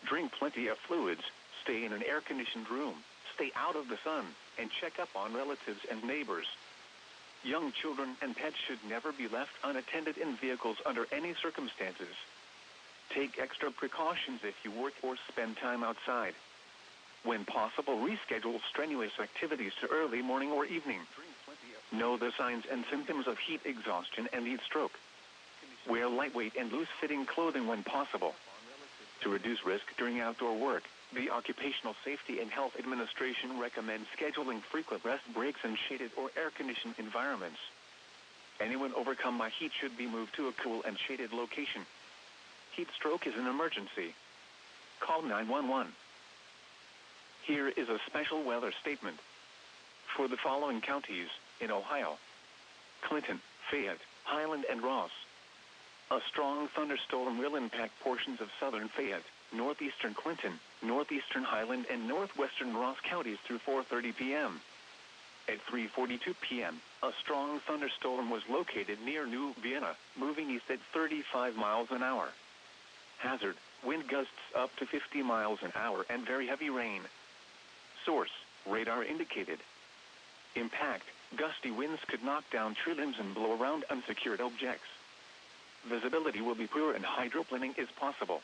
Drink plenty of fluids, stay in an air-conditioned room, stay out of the sun, and check up on relatives and neighbors. Young children and pets should never be left unattended in vehicles under any circumstances. Take extra precautions if you work or spend time outside. When possible, reschedule strenuous activities to early morning or evening. Know the signs and symptoms of heat exhaustion and heat stroke. Wear lightweight and loose-fitting clothing when possible. To reduce risk during outdoor work, the Occupational Safety and Health Administration recommends scheduling frequent rest breaks in shaded or air-conditioned environments. Anyone overcome by heat should be moved to a cool and shaded location. Heat stroke is an emergency. Call 911. Here is a special weather statement. For the following counties in Ohio: Clinton, Fayette, Highland, and Ross. A strong thunderstorm will impact portions of southern Fayette, northeastern Clinton, northeastern Highland, and northwestern Ross counties through 4:30 p.m. At 3:42 p.m., a strong thunderstorm was located near New Vienna, moving east at 35 miles an hour. Hazard: wind gusts up to 50 miles an hour and very heavy rain. Source: radar indicated. Impact: gusty winds could knock down tree limbs and blow around unsecured objects. Visibility will be poor and hydroplaning is possible.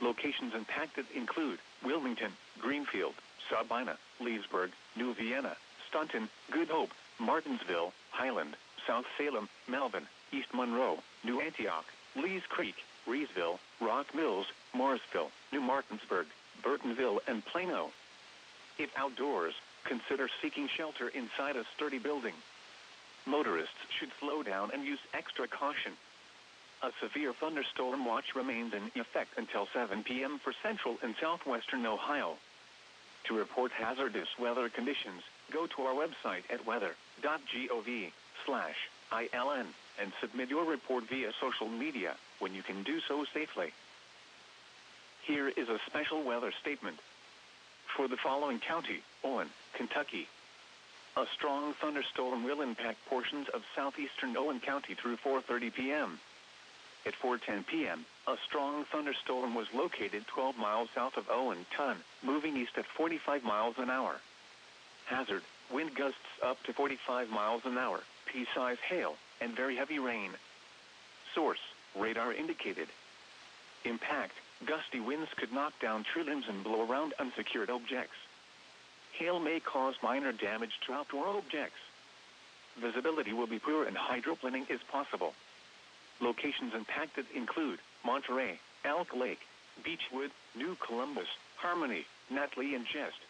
Locations impacted include Wilmington, Greenfield, Sabina, Leesburg, New Vienna, Staunton, Good Hope, Martinsville, Highland, South Salem, Melvin, East Monroe, New Antioch, Lees Creek, Reesville, Rock Mills, Morrisville, New Martinsburg, Burtonville, and Plano. If outdoors, consider seeking shelter inside a sturdy building. Motorists should slow down and use extra caution. A severe thunderstorm watch remains in effect until 7 p.m. for central and southwestern Ohio. To report hazardous weather conditions, go to our website at weather.gov/ILN and submit your report via social media when you can do so safely. Here is a special weather statement. For the following county, Owen, Kentucky. A strong thunderstorm will impact portions of southeastern Owen County through 4:30 p.m. At 4:10 p.m., a strong thunderstorm was located 12 miles south of Owen, moving east at 45 miles an hour. Hazard: wind gusts up to 45 miles an hour, pea-sized hail, and very heavy rain. Source: radar indicated. Impact: gusty winds could knock down tree limbs and blow around unsecured objects. Hail may cause minor damage to outdoor objects. Visibility will be poor and hydroplaning is possible. Locations impacted include Monterey, Elk Lake, Beechwood, New Columbus, Harmony, Netley, and Jest.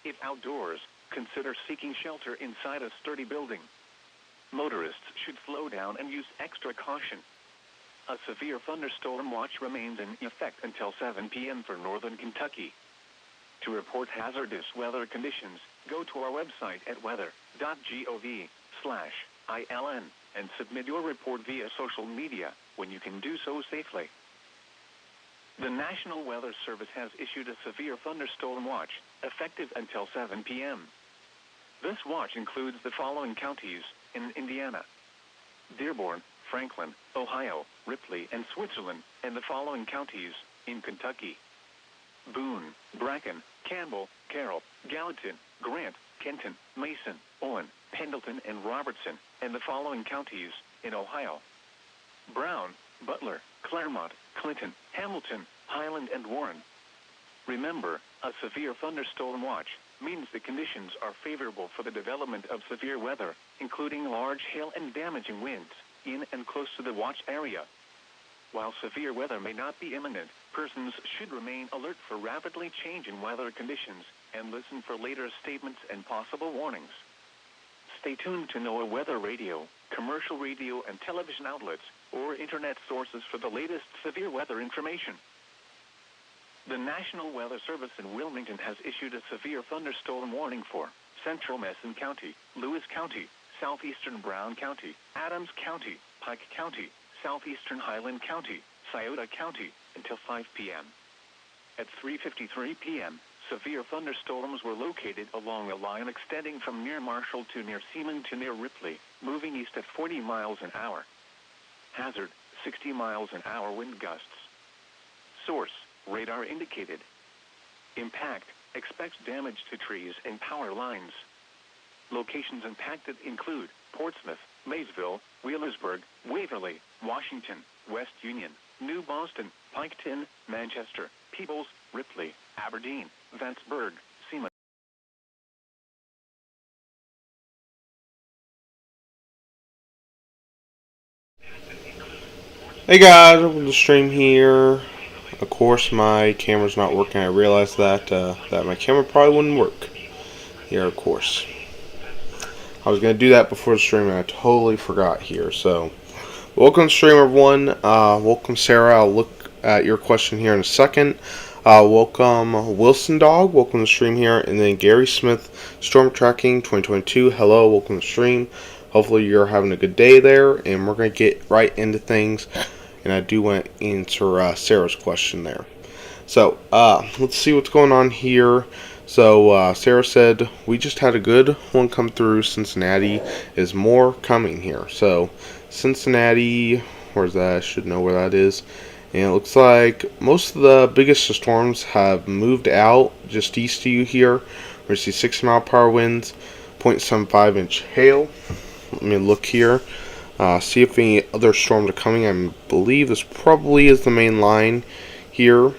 If outdoors, consider seeking shelter inside a sturdy building. Motorists should slow down and use extra caution. A severe thunderstorm watch remains in effect until 7 p.m. for northern Kentucky. To report hazardous weather conditions, go to our website at weather.gov/ILN and submit your report via social media when you can do so safely. The National Weather Service has issued a severe thunderstorm watch, effective until 7 p.m. This watch includes the following counties in Indiana: Dearborn, Franklin, Ohio, Ripley, and Switzerland, and the following counties in Kentucky: Boone, Bracken, Campbell, Carroll, Gallatin, Grant, Kenton, Mason, Owen, Pendleton, and Robertson, and the following counties in Ohio: Brown, Butler, Claremont, Clinton, Hamilton, Highland, and Warren. Remember, a severe thunderstorm watch means the conditions are favorable for the development of severe weather, including large hail and damaging winds, in and close to the watch area. While severe weather may not be imminent, persons should remain alert for rapidly changing weather conditions and listen for later statements and possible warnings. Stay tuned to NOAA Weather Radio, commercial radio and television outlets, or internet sources for the latest severe weather information. The National Weather Service in Wilmington has issued a severe thunderstorm warning for Central Messon County, Lewis County, Southeastern Brown County, Adams County, Pike County, Southeastern Highland County, Scioto County, until 5 p.m. At 3:53 p.m., severe thunderstorms were located along a line extending from near Marshall to near Seaman to near Ripley, moving east at 40 miles an hour. Hazard: 60 miles an hour wind gusts. Source: Radar indicated. Impact. Expects damage to trees and power lines. Locations impacted include Portsmouth, Maysville, Wheelersburg, Waverly, Washington, West Union, New Boston, Piketon, Manchester, Peebles, Ripley, Aberdeen, Vanceburg, Seaman. Hey guys, welcome to the stream here. Of course, my camera's not working. I realized that my camera probably wouldn't work here. Of course, I was gonna do that before the stream, and I totally forgot here. So, welcome, stream everyone. Welcome, Sarah. I'll look at your question here in a second. Welcome, Wilson Dog. Welcome to the stream here, and then Gary Smith, Storm Tracking 2022. Hello, welcome to the stream. Hopefully you're having a good day there, and we're going to get right into things. And I do want to answer Sarah's question there. So, let's see what's going on here. So, Sarah said, we just had a good one come through Cincinnati. Is more coming here? So, Cincinnati, where's that? I should know where that is. And it looks like most of the biggest storms have moved out just east of you here. We see 60-mile-per-hour winds, 0.75-inch hail. Let me look here, see if any other storms are coming. I believe this probably is the main line here.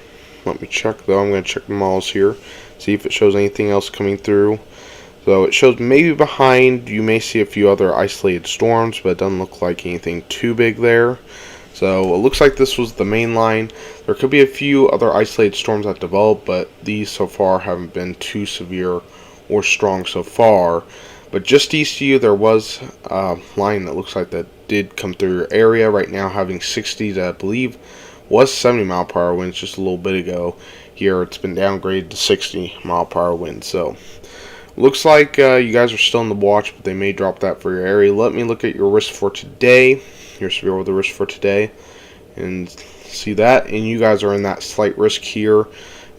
Let me check though. I'm going to check the malls here, see if it shows anything else coming through. So it shows maybe behind you may see a few other isolated storms, but it doesn't look like anything too big there. So it looks like this was the main line. There could be a few other isolated storms that develop, but these so far haven't been too severe or strong so far. But just east of you, there was a line that looks like that did come through your area. Right now, having 60 to, I believe, was 70-mile-per-hour winds just a little bit ago. Here, it's been downgraded to 60-mile-per-hour winds. So, looks like you guys are still in the watch, but they may drop that for your area. Let me look at your risk for today, your severe weather risk for today, and see that. And you guys are in that slight risk here.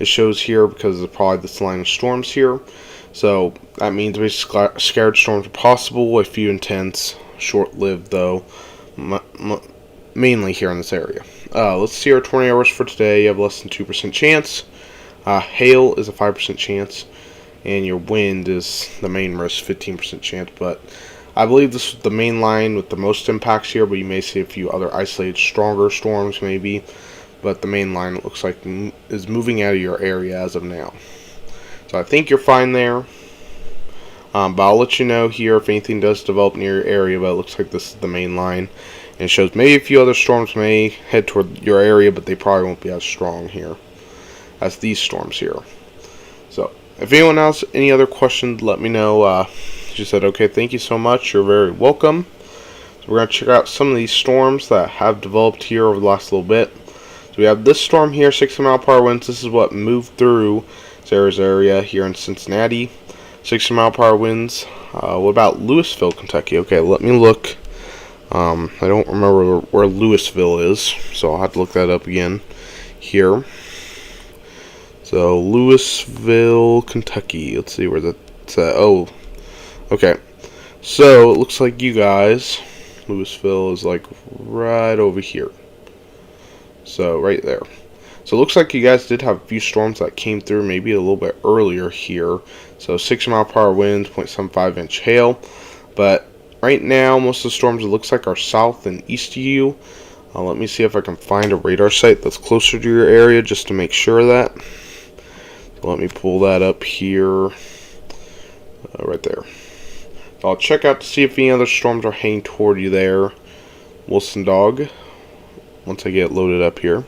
It shows here because of probably this line of storms here. So that means basically scattered storms are possible, a few intense, short-lived though, mainly here in this area. Let's see our tornado risk for today. You have less than 2% chance. Hail is a 5% chance, and your wind is the main risk, 15% chance. But I believe this is the main line with the most impacts here, but you may see a few other isolated, stronger storms maybe. But the main line, it looks like, is moving out of your area as of now. So I think you're fine there, but I'll let you know here if anything does develop near your area, but it looks like this is the main line, and it shows maybe a few other storms may head toward your area, but they probably won't be as strong here as these storms here. So if anyone else, any other questions, let me know. She said, okay, thank you so much, you're very welcome. So we're going to check out some of these storms that have developed here over the last little bit. So we have this storm here, 60-mile-per-hour winds. This is what moved through Sarah's area here in Cincinnati, 60-mile-per-hour winds. What about Louisville, Kentucky? Okay, let me look. I don't remember where Louisville is, so I'll have to look that up again here. So Louisville, Kentucky. Let's see where that's at. Oh, okay. So it looks like you guys, Louisville is like right over here. So right there. So it looks like you guys did have a few storms that came through maybe a little bit earlier here. So 60-mile-per-hour winds, 0.75-inch hail. But right now, most of the storms it looks like are south and east of you. Let me see if I can find a radar site that's closer to your area just to make sure of that. So let me pull that up here. Right there. I'll check out to see if any other storms are heading toward you there, Wilson Dog, once I get loaded up here.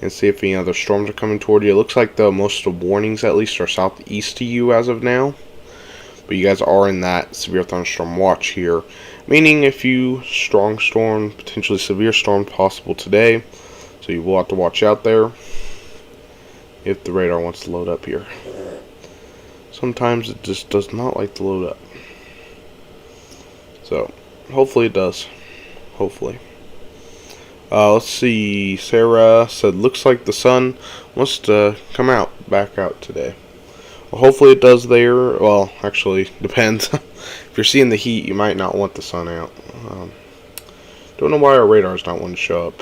And see if any other storms are coming toward you. It looks like though most of the warnings at least are southeast to you as of now. But you guys are in that severe thunderstorm watch here. Meaning a few strong storm, potentially severe storm possible today. So you will have to watch out there. If the radar wants to load up here. Sometimes it just does not like to load up. So hopefully it does. Hopefully. Let's see, Sarah said, looks like the sun wants to come back out today. Well, hopefully it does there. Well, actually, depends. If you're seeing the heat, you might not want the sun out. Don't know why our radar's not wanting to show up.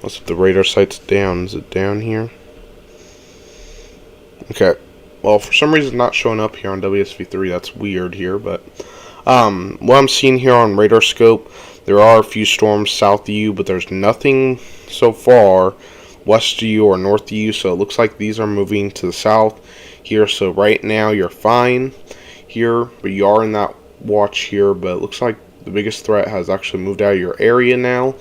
Let's see if the radar sight's down. Is it down here? Okay. Well, for some reason, it's not showing up here on WSV3. That's weird here, but what I'm seeing here on radar scope, there are a few storms south of you, but there's nothing so far west of you or north of you. So it looks like these are moving to the south here. So right now you're fine here, but you are in that watch here. But it looks like the biggest threat has actually moved out of your area now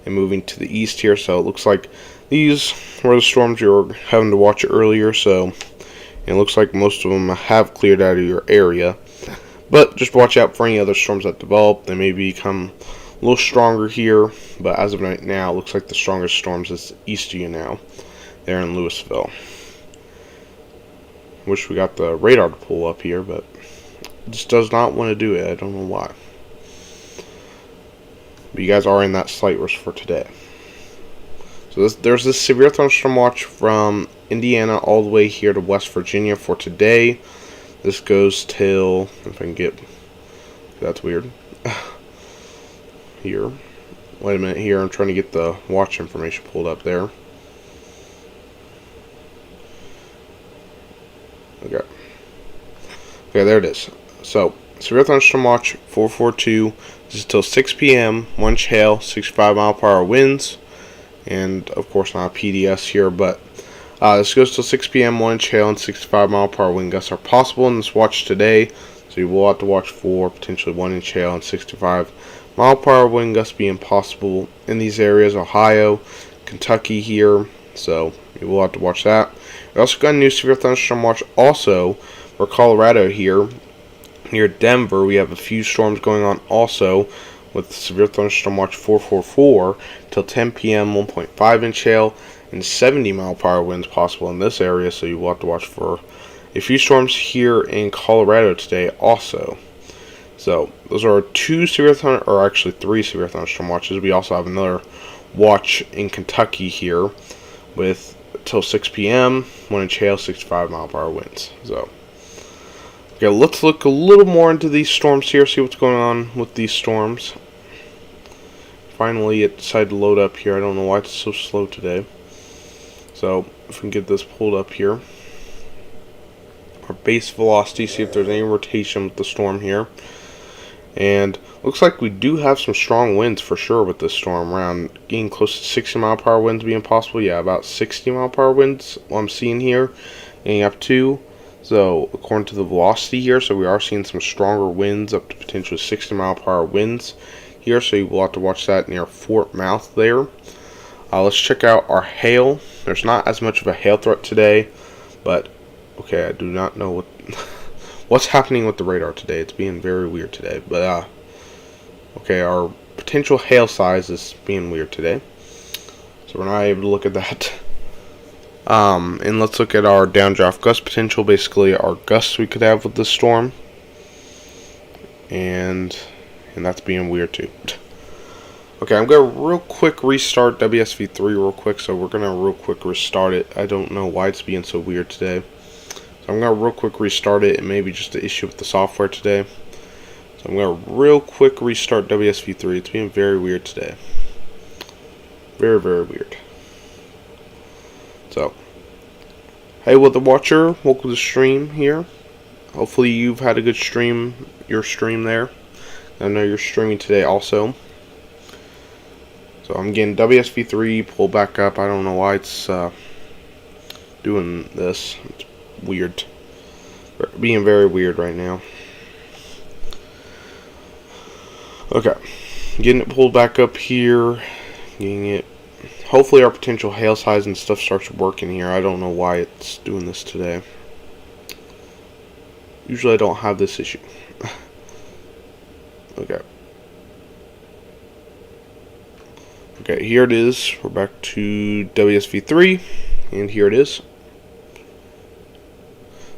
and moving to the east here. So it looks like these were the storms you were having to watch earlier. So it looks like most of them have cleared out of your area. But just watch out for any other storms that develop. They may become a little stronger here. But as of right now, it looks like the strongest storms is east of you now. They're in Louisville. Wish we got the radar to pull up here, but it just does not want to do it. I don't know why. But you guys are in that slight risk for today. So there's this severe thunderstorm watch from Indiana all the way here to West Virginia for today. This goes till, if I can get, that's weird. Here. Wait a minute here, I'm trying to get the watch information pulled up there. Okay. Okay, there it is. So, severe thunderstorm watch 442. This is till 6 p.m. 1-inch hail, 65-mile-per-hour winds. And, of course, not a PDS here, but this goes till 6 p.m. 1-inch hail and 65-mile-per-hour wind gusts are possible in this watch today. So you will have to watch for potentially 1-inch hail and 65-mile-per-hour wind gusts being possible in these areas. Ohio, Kentucky here. So you will have to watch that. We also got a new severe thunderstorm watch also for Colorado here. Near Denver, we have a few storms going on also, with severe thunderstorm watch 444 till 10 p.m. 1.5-inch hail and 70-mile-per-hour winds possible in this area. So you will have to watch for a few storms here in Colorado today also. So those are three severe thunderstorm watches. We also have another watch in Kentucky here with till 6 p.m. 1-inch hail, 65-mile-per-hour winds. So okay, let's look a little more into these storms here, see what's going on with these storms. Finally, it decided to load up here. I don't know why it's so slow today. So, if we can get this pulled up here. Our base velocity, see if there's any rotation with the storm here. And looks like we do have some strong winds for sure with this storm. Around getting close to 60-mile-per-hour winds being possible. Yeah, about 60-mile-per-hour winds I'm seeing here. Getting up to. So, according to the velocity here, so we are seeing some stronger winds, up to potentially 60-mile-per-hour winds here. So, you will have to watch that near Fort Mouth there. Let's check out our hail. There's not as much of a hail threat today, but, okay, I do not know what's happening with the radar today. It's being very weird today, but, okay, our potential hail size is being weird today. So, we're not able to look at that. And let's look at our downdraft gust potential, basically our gusts we could have with this storm. And that's being weird too. Okay, I'm going to real quick restart WSV3 real quick, so we're going to real quick restart it. I don't know why it's being so weird today. So I'm going to real quick restart it, and maybe just an issue with the software today. So I'm going to real quick restart WSV3. It's being very weird today. Very, very weird. So, hey, with the watcher, welcome to the stream here. Hopefully you've had a good stream, your stream there. I know you're streaming today also. So I'm getting WSV3 pulled back up. I don't know why it's doing this. It's weird. Being very weird right now. Okay. Getting it pulled back up here. Getting it. Hopefully our potential hail size and stuff starts working here. I don't know why it's doing this today. Usually I don't have this issue. Okay. Okay, here it is. We're back to WSV3, and here it is.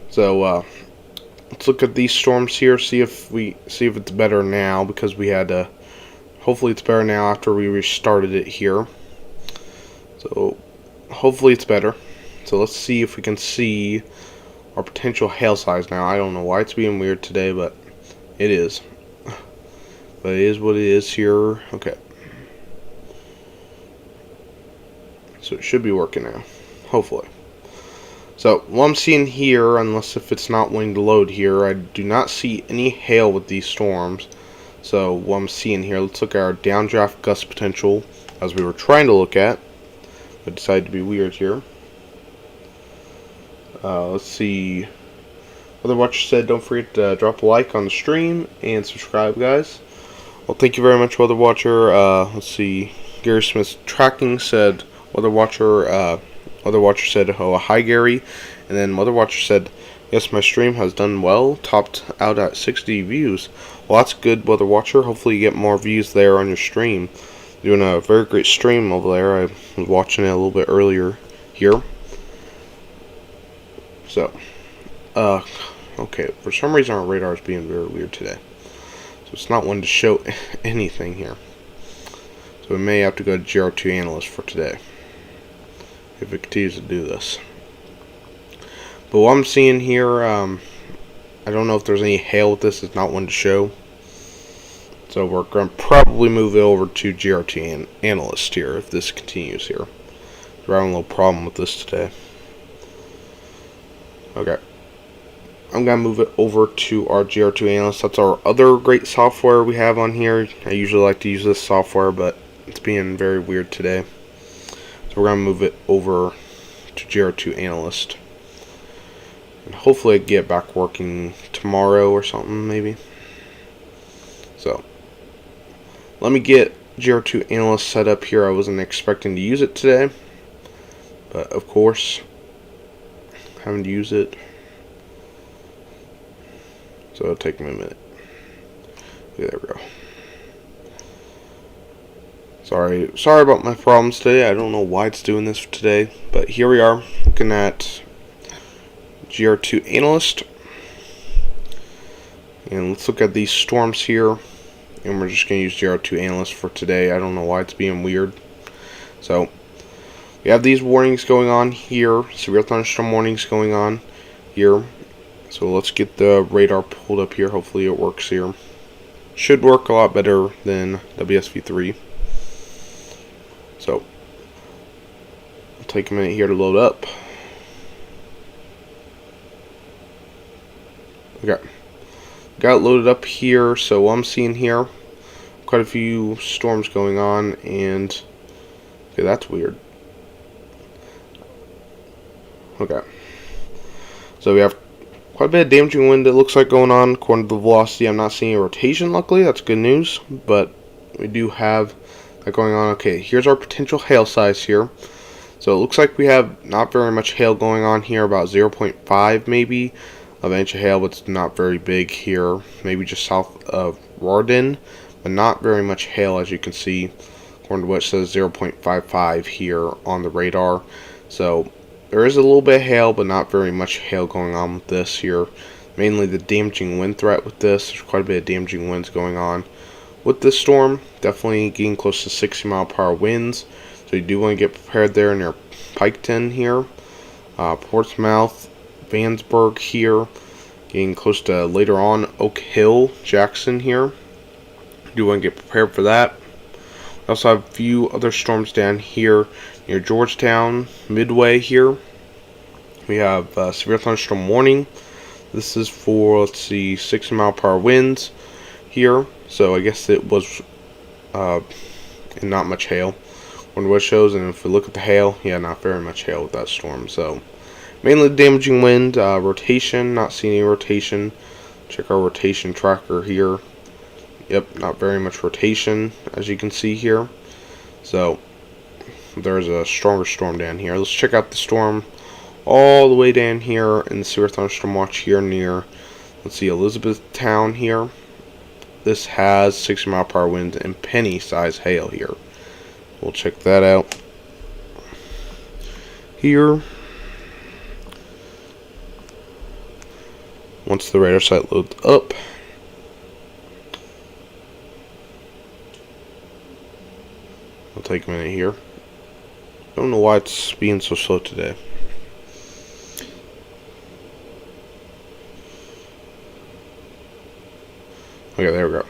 So let's look at these storms here. See if it's better now, because we had to. Hopefully it's better now after we restarted it here. So hopefully it's better. So let's see if we can see our potential hail size now. I don't know why it's being weird today, but it is. But it is what it is here. Okay. So it should be working now, hopefully. So what I'm seeing here, unless if it's not wanting to load here, I do not see any hail with these storms. So what I'm seeing here, let's look at our downdraft gust potential as we were trying to look at, but decided to be weird here. Let's see. Weather Watcher said, don't forget to drop a like on the stream and subscribe, guys. Well, thank you very much, Weather Watcher. Let's see. Gary Smith's tracking said, Weather Watcher said, oh, hi, Gary. And then Weather Watcher said, yes, my stream has done well, topped out at 60 views. Well, that's good, Weather Watcher. Hopefully you get more views there on your stream. Doing a very great stream over there. I was watching it a little bit earlier here. So, okay, for some reason our radar is being very weird today. So it's not one to show anything here. So we may have to go to GR2 Analyst for today, if it continues to do this. But what I'm seeing here, I don't know if there's any hail with this. It's not one to show. So we're going to probably move it over to GR2 Analyst here if this continues here. We're having a little problem with this today. Okay. I'm going to move it over to our GR2 Analyst. That's our other great software we have on here. I usually like to use this software, but it's being very weird today. So we're going to move it over to GR2 Analyst. And hopefully get it back working tomorrow or something, maybe. So, let me get GR2 Analyst set up here. I wasn't expecting to use it today, but of course, having to use it. So it'll take me a minute. Okay, there we go. Sorry about my problems today. I don't know why it's doing this today, but here we are looking at GR2 Analyst. And let's look at these storms here. And we're just going to use GR2 Analyst for today. I don't know why it's being weird. So, we have these warnings going on here. Severe thunderstorm warnings going on here. So let's get the radar pulled up here. Hopefully it works here. Should work a lot better than WSV3. So, it'll take a minute here to load up. Okay. Got it loaded up here. So what I'm seeing here, quite a few storms going on, and okay, that's weird. Okay. So we have quite a bit of damaging wind, it looks like, going on. According to the velocity, I'm not seeing a rotation, luckily. That's good news. But we do have that going on. Okay, here's our potential hail size here. So it looks like we have not very much hail going on here, about 0.5 maybe of an inch of hail, but it's not very big here. Maybe just south of Rardin, but not very much hail, as you can see. According to what it says, 0.55 here on the radar. So there is a little bit of hail, but not very much hail going on with this here. Mainly the damaging wind threat with this. There's quite a bit of damaging winds going on with this storm. Definitely getting close to 60 mile per hour winds. So you do want to get prepared there near Piketon here. Portsmouth, Vansburg here. Getting close to later on Oak Hill, Jackson here. You do want to get prepared for that. We also have a few other storms down here near Georgetown, Midway here. We have severe thunderstorm warning. This is for, let's see, 60 mile per hour winds here. So I guess it was and not much hail. Wonder what it shows, and if we look at the hail, yeah, not very much hail with that storm. So mainly damaging wind, rotation, not seeing any rotation. Check our rotation tracker here. Yep, not very much rotation, as you can see here. So there's a stronger storm down here. Let's check out the storm all the way down here in the severe thunderstorm watch here near, let's see, Elizabethtown here. This has 60 mile per hour winds and penny size hail here. We'll check that out here. Once the radar site loads up. It'll take a minute here. Don't know why it's being so slow today. Okay, there we go.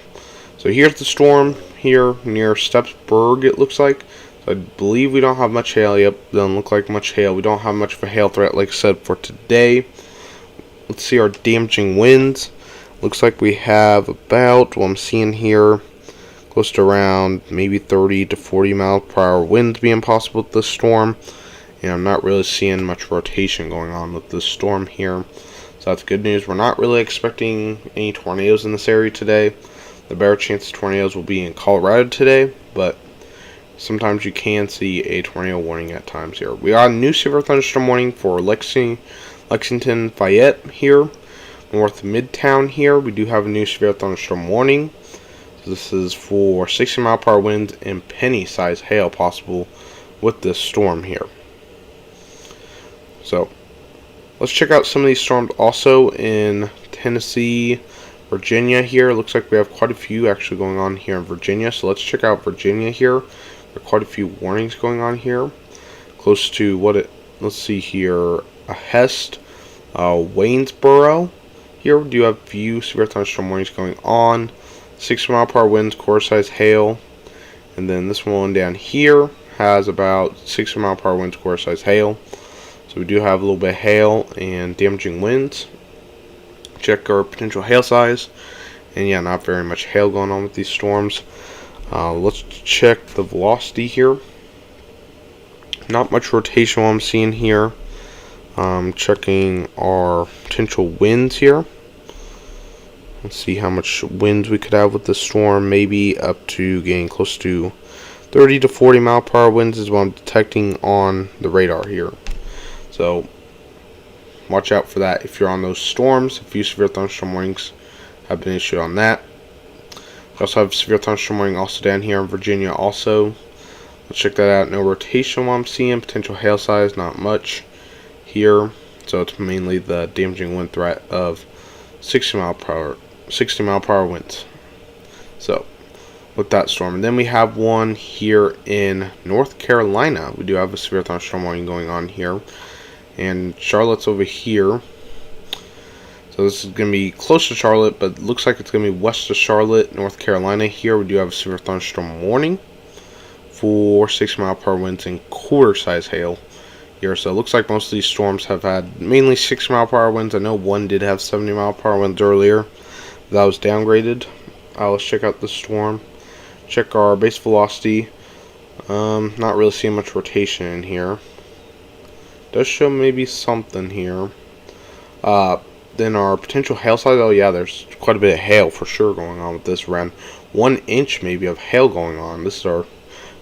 So here's the storm here near Stepsburg, it looks like. I believe we don't have much hail. Yep, doesn't look like much hail. We don't have much of a hail threat, like I said, for today. Let's see our damaging winds. Looks like we have about, what I'm seeing here, close to around maybe 30 to 40 mile per hour winds being possible with this storm. And I'm not really seeing much rotation going on with this storm here. So that's good news. We're not really expecting any tornadoes in this area today. The better chance of tornadoes will be in Colorado today, but sometimes you can see a tornado warning at times here. We got a new severe thunderstorm warning for Lexington, Fayette here. North Midtown here, we do have a new severe thunderstorm warning. So this is for 60 mile per hour winds and penny-sized hail possible with this storm here. So let's check out some of these storms also in Tennessee, Virginia here. Looks like we have quite a few actually going on here in Virginia. So let's check out Virginia here. There are quite a few warnings going on here. Close to let's see here, Hest, Waynesboro. Here we do have a few severe thunderstorm warnings going on. 60 mile per hour winds, core size hail. And then this one down here has about 60 mile per hour winds, core size hail. So we do have a little bit of hail and damaging winds. Check our potential hail size. And yeah, not very much hail going on with these storms. Let's check the velocity here. Not much rotation what I'm seeing here. Checking our potential winds here. Let's see how much winds we could have with this storm. Maybe up to getting close to 30 to 40 mile per hour winds is what I'm detecting on the radar here. So watch out for that if you're on those storms. A few severe thunderstorm warnings have been issued on that. We also have severe thunderstorm warning also down here in Virginia also. Let's check that out. No rotation what I'm seeing. Potential hail size, not much here. So it's mainly the damaging wind threat of 60 mile per hour winds. So with that storm. And then we have one here in North Carolina. We do have a severe thunderstorm warning going on here. And Charlotte's over here. So this is going to be close to Charlotte, but it looks like it's going to be west of Charlotte, North Carolina. Here we do have a severe thunderstorm warning for 60 mile per hour winds and quarter size hail here. So it looks like most of these storms have had mainly 60 mile per hour winds. I know one did have 70 mile per hour winds earlier. That was downgraded. Let's check out the storm. Check our base velocity. Not really seeing much rotation in here. Does show maybe something here. Then our potential hail size. Oh yeah, there's quite a bit of hail for sure going on with this. Around 1 inch maybe of hail going on. This is our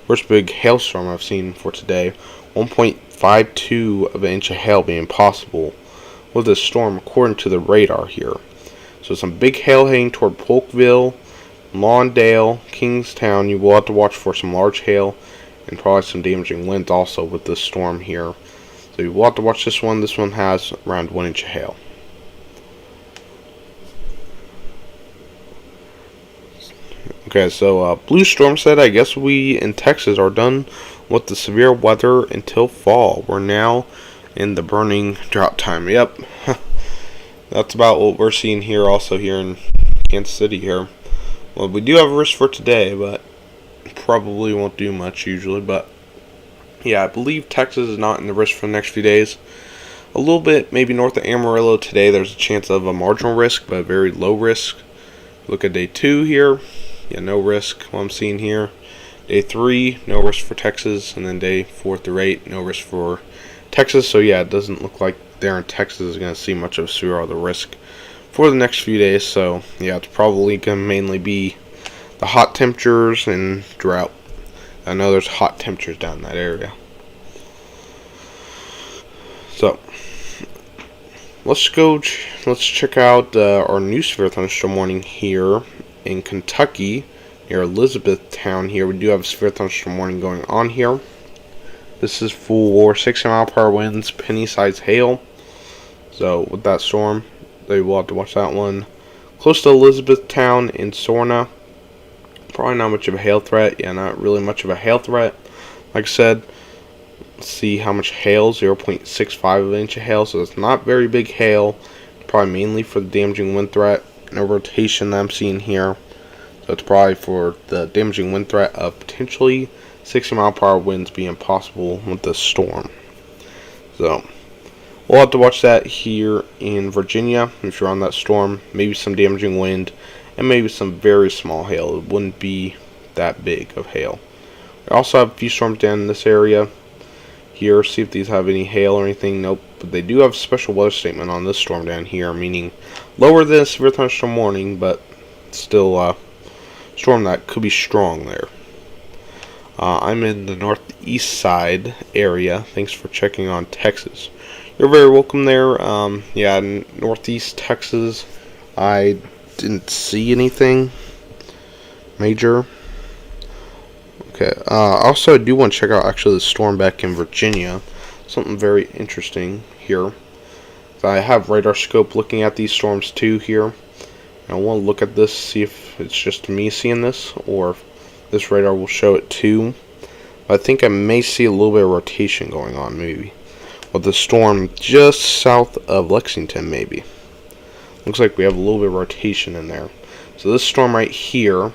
first big hailstorm I've seen for today. 1.52 of an inch of hail being possible with this storm according to the radar here. So some big hail heading toward Polkville, Lawndale, Kingstown. You will have to watch for some large hail and probably some damaging winds also with this storm here. So you will have to watch this one. This one has around 1 inch of hail. Okay, so Blue Storm said, I guess we in Texas are done with the severe weather until fall. We're now in the burning drought time. Yep. That's about what we're seeing here also here in Kansas City here. Well, we do have a risk for today, but probably won't do much usually. But yeah, I believe Texas is not in the risk for the next few days. A little bit, maybe north of Amarillo today, there's a chance of a marginal risk, but very low risk. Look at day 2 here. Yeah, no risk, what I'm seeing here. Day 3, no risk for Texas. And then day 4 through 8, no risk for Texas. So yeah, it doesn't look like there in Texas is going to see much of a severe other risk for the next few days. So yeah, it's probably going to mainly be the hot temperatures and drought. I know there's hot temperatures down in that area. So let's check out our new severe thunderstorm warning here in Kentucky near Elizabethtown. Here we do have a severe thunderstorm warning going on here. This is for 60 mile per hour winds, penny-sized hail. So with that storm, they will have to watch that one. Close to Elizabethtown in Sorna. Probably not much of a hail threat. Yeah, not really much of a hail threat. Like I said, let's see how much hail. 0.65 of an inch of hail. So it's not very big hail. Probably mainly for the damaging wind threat. No rotation that I'm seeing here. So it's probably for the damaging wind threat of potentially 60-mile-per-hour winds being possible with this storm. So we'll have to watch that here in Virginia if you're on that storm. Maybe some damaging wind and maybe some very small hail. It wouldn't be that big of hail. We also have a few storms down in this area here. See if these have any hail or anything. Nope. But they do have a special weather statement on this storm down here, meaning lower than a severe thunderstorm warning, but still a storm that could be strong there. I'm in the northeast side area. Thanks for checking on Texas. You're very welcome there. Yeah, in northeast Texas, I didn't see anything major. Okay. Also, I do want to check out actually the storm back in Virginia. Something very interesting here. So I have radar scope looking at these storms too here. And I want to look at this, see if it's just me seeing this, or if this radar will show it too. But I think I may see a little bit of rotation going on, maybe. With the storm just south of Lexington, maybe. Looks like we have a little bit of rotation in there. So this storm right here,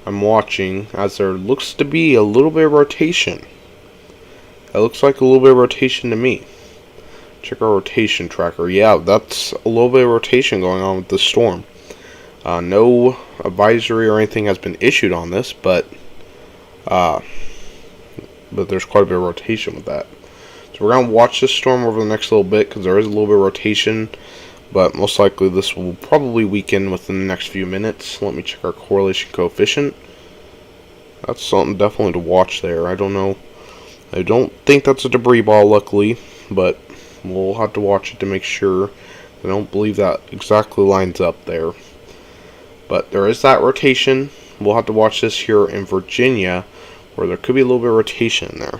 I'm watching as there looks to be a little bit of rotation. That looks like a little bit of rotation to me. Check our rotation tracker. Yeah, that's a little bit of rotation going on with this storm. No advisory or anything has been issued on this, but there's quite a bit of rotation with that. So we're going to watch this storm over the next little bit because there is a little bit of rotation, but most likely this will probably weaken within the next few minutes. Let me check our correlation coefficient. That's something definitely to watch there. I don't know. I don't think that's a debris ball, luckily, but we'll have to watch it to make sure. I don't believe that exactly lines up there. But there is that rotation. We'll have to watch this here in Virginia, where there could be a little bit of rotation in there.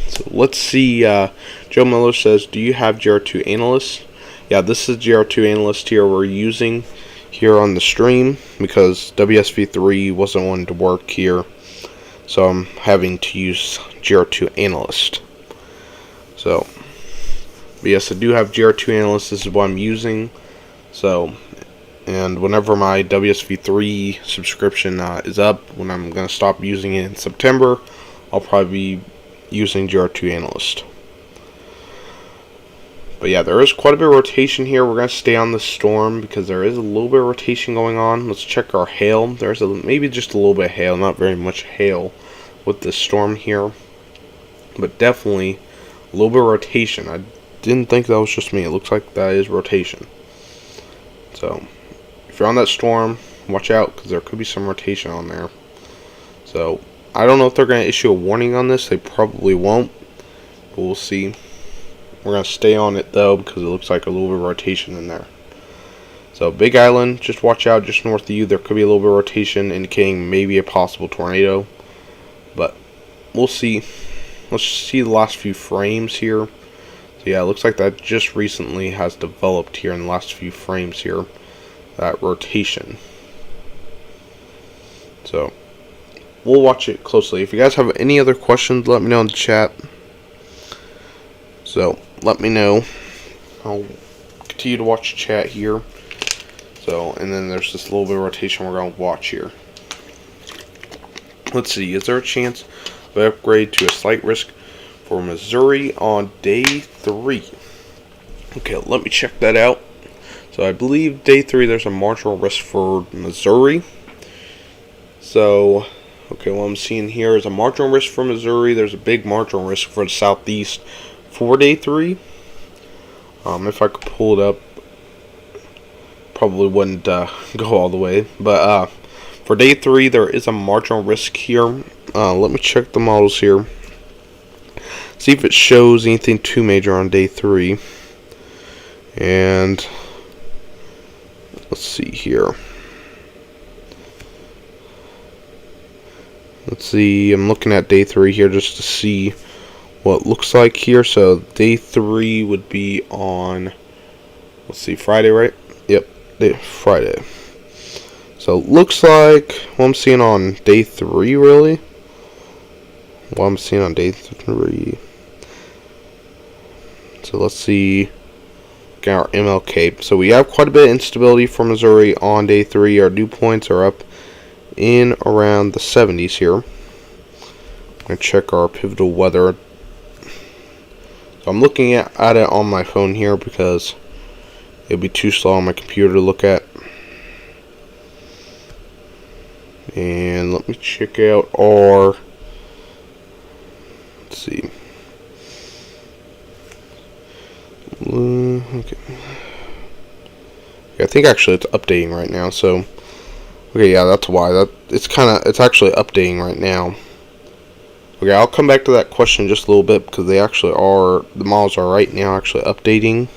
So let's see. Joe Miller says, do you have GR2 Analyst? Yeah, this is GR2 Analyst here we're using here on the stream because WSV3 wasn't wanting to work here. So I'm having to use GR2 Analyst. So, but yes, I do have GR2 Analyst. This is what I'm using. So, and whenever my WSV3 subscription is up, when I'm going to stop using it in September, I'll probably be using GR2 Analyst. But yeah, there is quite a bit of rotation here. We're going to stay on the storm because there is a little bit of rotation going on. Let's check our hail. There's maybe just a little bit of hail, not very much hail with this storm here. But definitely a little bit of rotation. I didn't think that was just me. It looks like that is rotation. So if you're on that storm, watch out because there could be some rotation on there. So I don't know if they're going to issue a warning on this. They probably won't. But we'll see. We're going to stay on it, though, because it looks like a little bit of rotation in there. So, Big Island, just watch out just north of you. There could be a little bit of rotation indicating maybe a possible tornado. But we'll see. Let's see the last few frames here. So, yeah, it looks like that just recently has developed here in the last few frames here. That rotation. So, we'll watch it closely. If you guys have any other questions, let me know in the chat. So, let me know. I'll continue to watch the chat here. So, and then there's this little bit of rotation we're going to watch here. Let's see. Is there a chance of an upgrade to a slight risk for Missouri on day 3? Okay, let me check that out. So, I believe day 3 there's a marginal risk for Missouri. So, okay, what I'm seeing here is a marginal risk for Missouri. There's a big marginal risk for the southeast for day 3. If I could pull it up, probably wouldn't go all the way. But for day 3, there is a marginal risk here. Let me check the models here. See if it shows anything too major on day 3. And let's see here. Let's see. I'm looking at day 3 here just to see what it looks like here. So day 3 would be on, let's see, Friday, right? Yep, Friday. So it looks like what I'm seeing on day 3, really. What I'm seeing on day 3. So let's see. Get our MLK. So we have quite a bit of instability for Missouri on day 3. Our dew points are up in around the 70s here. going to check our pivotal weather. So I'm looking at it on my phone here because it'll be too slow on my computer to look at. And let me check out our, let's see. Okay. I think actually it's updating right now. So, okay, yeah, that's why. It's actually updating right now. Okay, I'll come back to that question in just a little bit because the models are right now actually updating.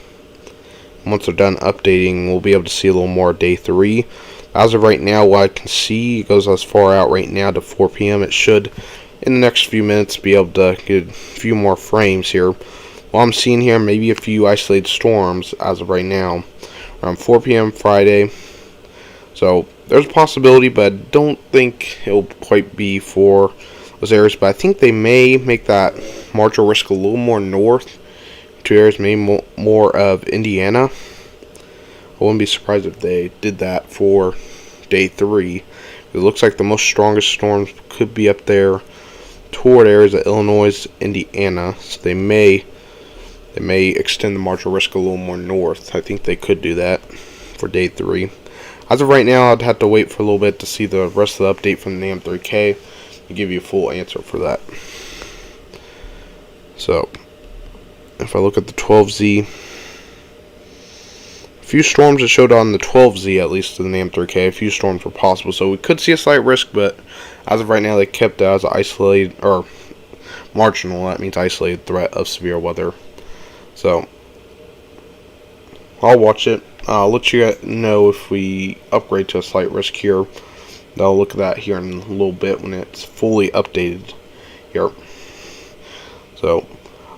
Once they're done updating, we'll be able to see a little more day 3. As of right now, what I can see, it goes as far out right now to 4 p.m. It should, in the next few minutes, be able to get a few more frames here. What I'm seeing here, maybe a few isolated storms as of right now, around 4 p.m. Friday. So there's a possibility, but I don't think it'll quite be for those areas. But I think they may make that marginal risk a little more north to areas, maybe more of Indiana. I wouldn't be surprised if they did that for day 3. It looks like the most strongest storms could be up there toward areas of Illinois, Indiana. So they may extend the marginal risk a little more north. I think they could do that for day 3. As of right now, I'd have to wait for a little bit to see the rest of the update from the NAM3K to give you a full answer for that. So, if I look at the 12Z, a few storms that showed on the 12Z, at least to the NAM3K, a few storms were possible. So we could see a slight risk, but as of right now, they kept it as an isolated, or marginal, that means isolated threat of severe weather. So, I'll watch it. I'll let you know if we upgrade to a slight risk here. I'll look at that here in a little bit when it's fully updated here. So,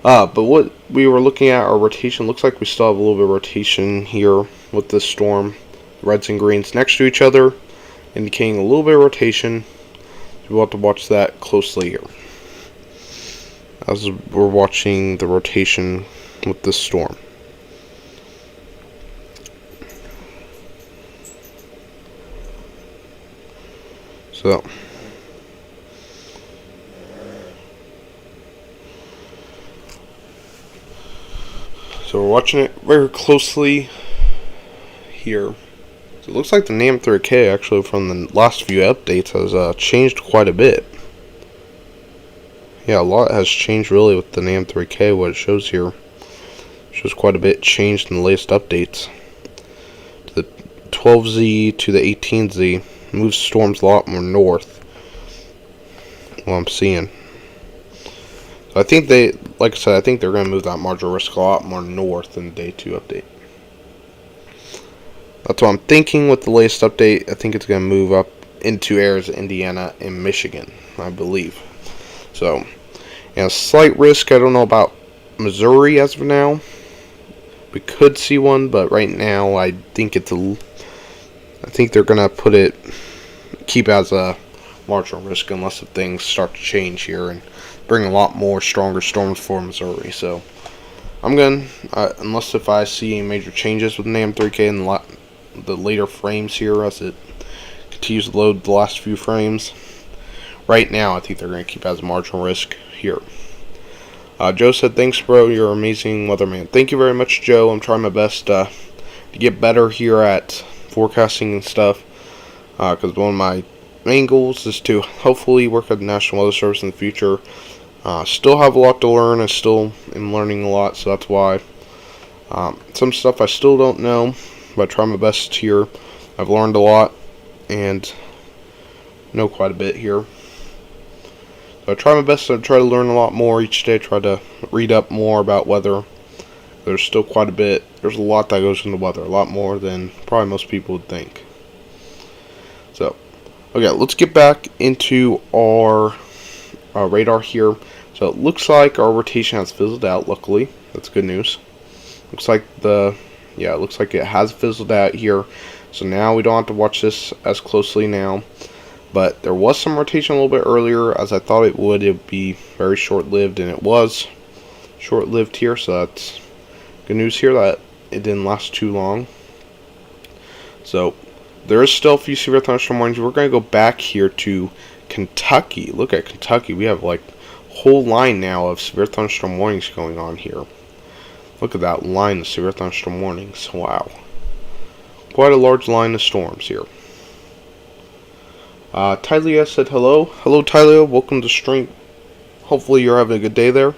but what we were looking at, our rotation, looks like we still have a little bit of rotation here with this storm. Reds and greens next to each other, indicating a little bit of rotation. So we'll have to watch that closely here as we're watching the rotation with this storm. So we're watching it very closely here. So it looks like the NAM3K actually from the last few updates has changed quite a bit. Yeah, a lot has changed really with the NAM3K. What it shows here shows quite a bit changed in the latest updates. To the 12Z to the 18Z moves storms a lot more north. What I'm seeing. I think like I said, I think they're going to move that marginal risk a lot more north in the day 2 update. That's what I'm thinking with the latest update. I think it's going to move up into areas of Indiana and Michigan, I believe. So, a slight risk. I don't know about Missouri as of now. We could see one, but right now I think I think they're going to keep as a marginal risk unless if things start to change here and bring a lot more stronger storms for Missouri. So I'm going to, unless if I see any major changes with NAM3K in the later frames here as it continues to load the last few frames, right now I think they're going to keep as a marginal risk here. Joe said, "Thanks, bro. You're an amazing weatherman." Thank you very much, Joe. I'm trying my best to get better here at forecasting and stuff, because one of my main goals is to hopefully work at the National Weather Service in the future. Still have a lot to learn. I still am learning a lot, so that's why some stuff I still don't know, but I try my best here. I've learned a lot and know quite a bit here. So I try my best to try to learn a lot more each day. Try to read up more about weather. There's still quite a bit. There's a lot that goes into weather. A lot more than probably most people would think. So, okay, let's get back into our radar here. So it looks like our rotation has fizzled out, luckily. That's good news. Looks like it looks like it has fizzled out here. So now we don't have to watch this as closely now. But there was some rotation a little bit earlier, as I thought it would. It would be very short-lived, and it was short-lived here. So that's good news here that it didn't last too long. So there is still a few severe thunderstorm warnings. We're going to go back here to Kentucky. Look at Kentucky. We have like whole line now of severe thunderstorm warnings going on here. Look at that line of severe thunderstorm warnings. Wow. Quite a large line of storms here. Tylia said hello. Hello, Tylia. Welcome to stream. Hopefully you're having a good day there.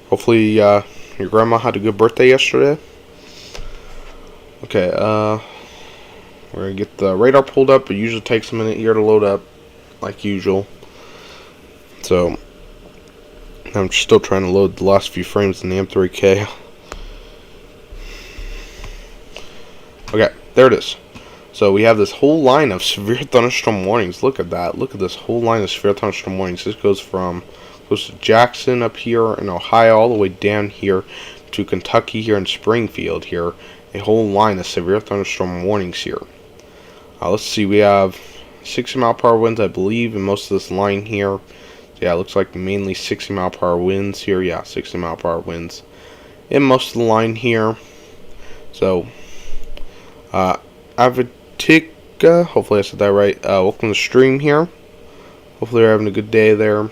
Hopefully your grandma had a good birthday yesterday. Okay, we're going to get the radar pulled up. It usually takes a minute here to load up, like usual. So, I'm still trying to load the last few frames in the M3K. Okay, there it is. So we have this whole line of severe thunderstorm warnings. Look at that. Look at this whole line of severe thunderstorm warnings. This goes from close to Jackson up here in Ohio all the way down here to Kentucky here in Springfield here. A whole line of severe thunderstorm warnings here. Let's see. We have 60 mile per hour winds, I believe, in most of this line here. Yeah, it looks like mainly 60 mile per hour winds here. Yeah, 60 mile per hour winds in most of the line here. So, Avatika, hopefully I said that right. Welcome to the stream here. Hopefully you're having a good day there.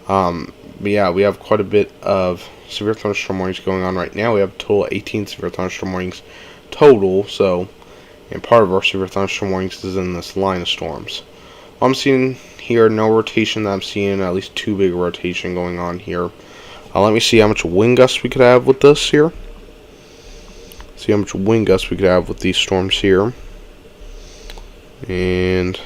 But yeah, we have quite a bit of severe thunderstorm warnings going on right now. We have a total of 18 severe thunderstorm warnings total. So, and part of our severe thunderstorm warnings is in this line of storms. I'm seeing here no rotation. I'm seeing at least 2 big rotation going on here. Let me see how much wind gusts we could have with this here. See how much wind gusts we could have with these storms here. And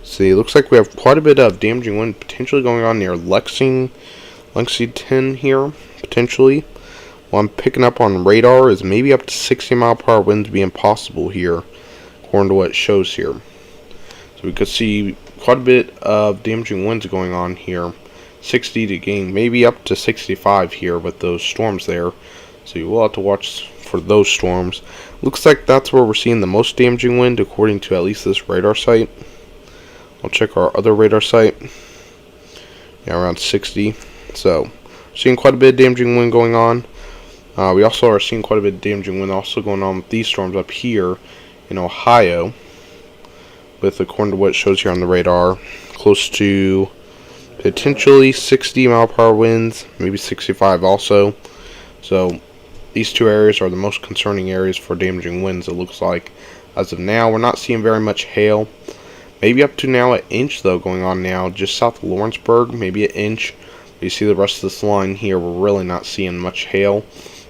see, it looks like we have quite a bit of damaging wind potentially going on near Lexington here, potentially. What I'm picking up on radar is maybe up to 60 mile per hour winds being possible here, according to what it shows here. So we could see quite a bit of damaging winds going on here. 60 to gain, maybe up to 65 here with those storms there. So you will have to watch for those storms. Looks like that's where we're seeing the most damaging wind, according to at least this radar site. I'll check our other radar site. Yeah, around 60. So, seeing quite a bit of damaging wind going on. We also are seeing quite a bit of damaging wind also going on with these storms up here in Ohio. With, according to what it shows here on the radar, close to potentially 60 mile per hour winds, maybe 65 also. So, these two areas are the most concerning areas for damaging winds, it looks like. As of now, we're not seeing very much hail. Maybe up to now an inch, though, going on now. Just south of Lawrenceburg, maybe an inch. But you see the rest of this line here, we're really not seeing much hail.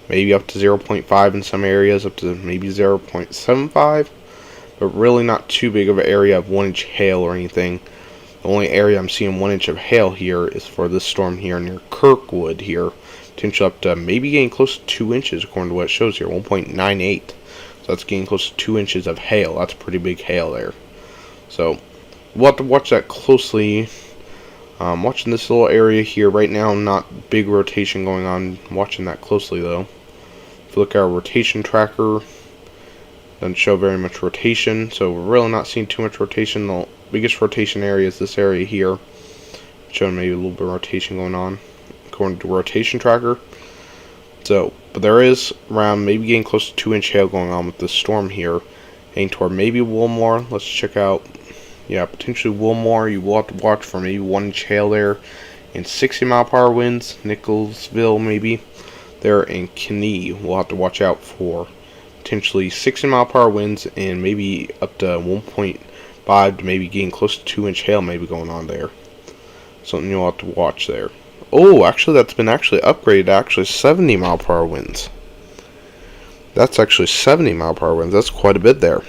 Maybe up to 0.5 in some areas, up to maybe 0.75. But really not too big of an area of 1 inch hail or anything. The only area I'm seeing 1 inch of hail here is for this storm here near Kirkwood here. Potential up to maybe getting close to 2 inches according to what it shows here, 1.98. So that's getting close to 2 inches of hail. That's pretty big hail there. So we'll have to watch that closely. Watching this little area here right now, not big rotation going on. Watching that closely though. If you look at our rotation tracker, doesn't show very much rotation, so we're really not seeing too much rotation. The biggest rotation area is this area here, showing maybe a little bit of rotation going on according to rotation tracker. So, but there is around maybe getting close to 2 inch hail going on with this storm here, heading toward maybe Wilmore. Let's check out, yeah, potentially Wilmore. You will have to watch for maybe 1 inch hail there, and 60 mile per hour winds. Nicholsville maybe there, in Kenny we'll have to watch out for potentially 60 mile per hour winds and maybe up to 1.5 to maybe getting close to 2 inch hail maybe going on there. Something you'll have to watch there. Oh, actually that's been actually upgraded to actually 70 mile per hour winds. That's actually 70 mile per hour winds. That's quite a bit there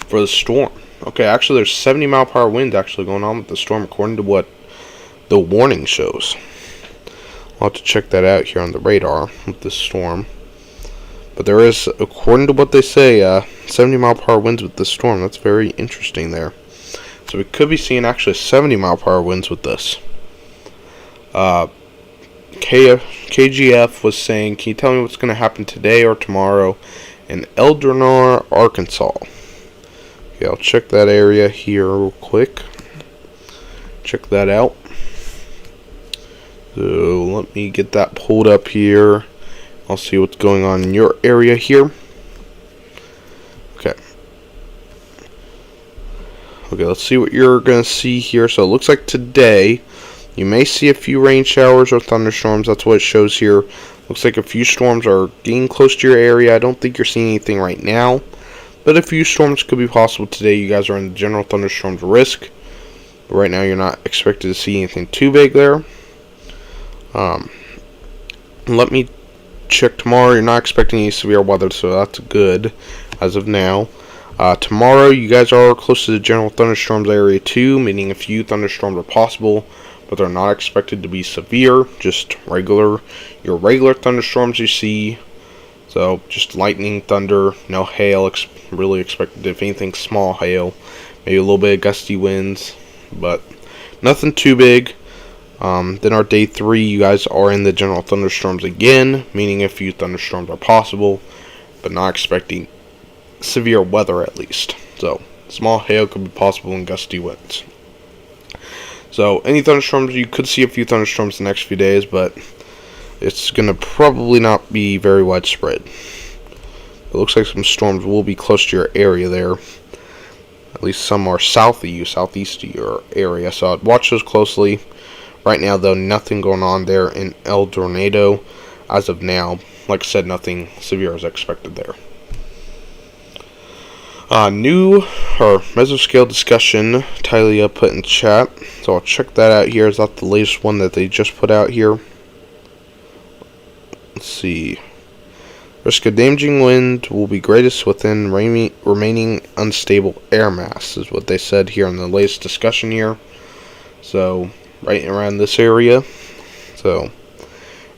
for the storm. Okay, actually there's 70 mile per hour winds actually going on with the storm according to what the warning shows. I'll have to check that out here on the radar with this storm. But there is, according to what they say, 70 mile per hour winds with this storm. That's very interesting there. So we could be seeing actually 70 mile per hour winds with this. KGF was saying, can you tell me what's going to happen today or tomorrow in Eldorado, Arkansas? Okay, I'll check that area here real quick. Check that out. So let me get that pulled up here. I'll see what's going on in your area here. Okay. Okay, let's see what you're going to see here. So it looks like today you may see a few rain showers or thunderstorms. That's what it shows here. Looks like a few storms are getting close to your area. I don't think you're seeing anything right now, but a few storms could be possible today. You guys are in the general thunderstorms risk. But right now you're not expected to see anything too big there. Let me check tomorrow. You're not expecting any severe weather, so that's good as of now. Tomorrow you guys are close to the general thunderstorms area too, meaning a few thunderstorms are possible, but they're not expected to be severe, just your regular thunderstorms you see. So just lightning, thunder, no hail really expected. If anything, small hail, maybe a little bit of gusty winds, but nothing too big. Then our day 3, you guys are in the general thunderstorms again, meaning a few thunderstorms are possible, but not expecting severe weather at least. So small hail could be possible and gusty winds. So any thunderstorms, you could see a few thunderstorms the next few days, but it's going to probably not be very widespread. It looks like some storms will be close to your area there. At least some are south of you, southeast of your area, so I'd watch those closely. Right now, though, nothing going on there in El Dorado. As of now, like I said, nothing severe is expected there. New or mesoscale discussion, Talia put in chat, so I'll check that out here. Is that the latest one that they just put out here? Let's see. Risk of damaging wind will be greatest within remaining unstable air mass, is what they said here in the latest discussion here. So right around this area. So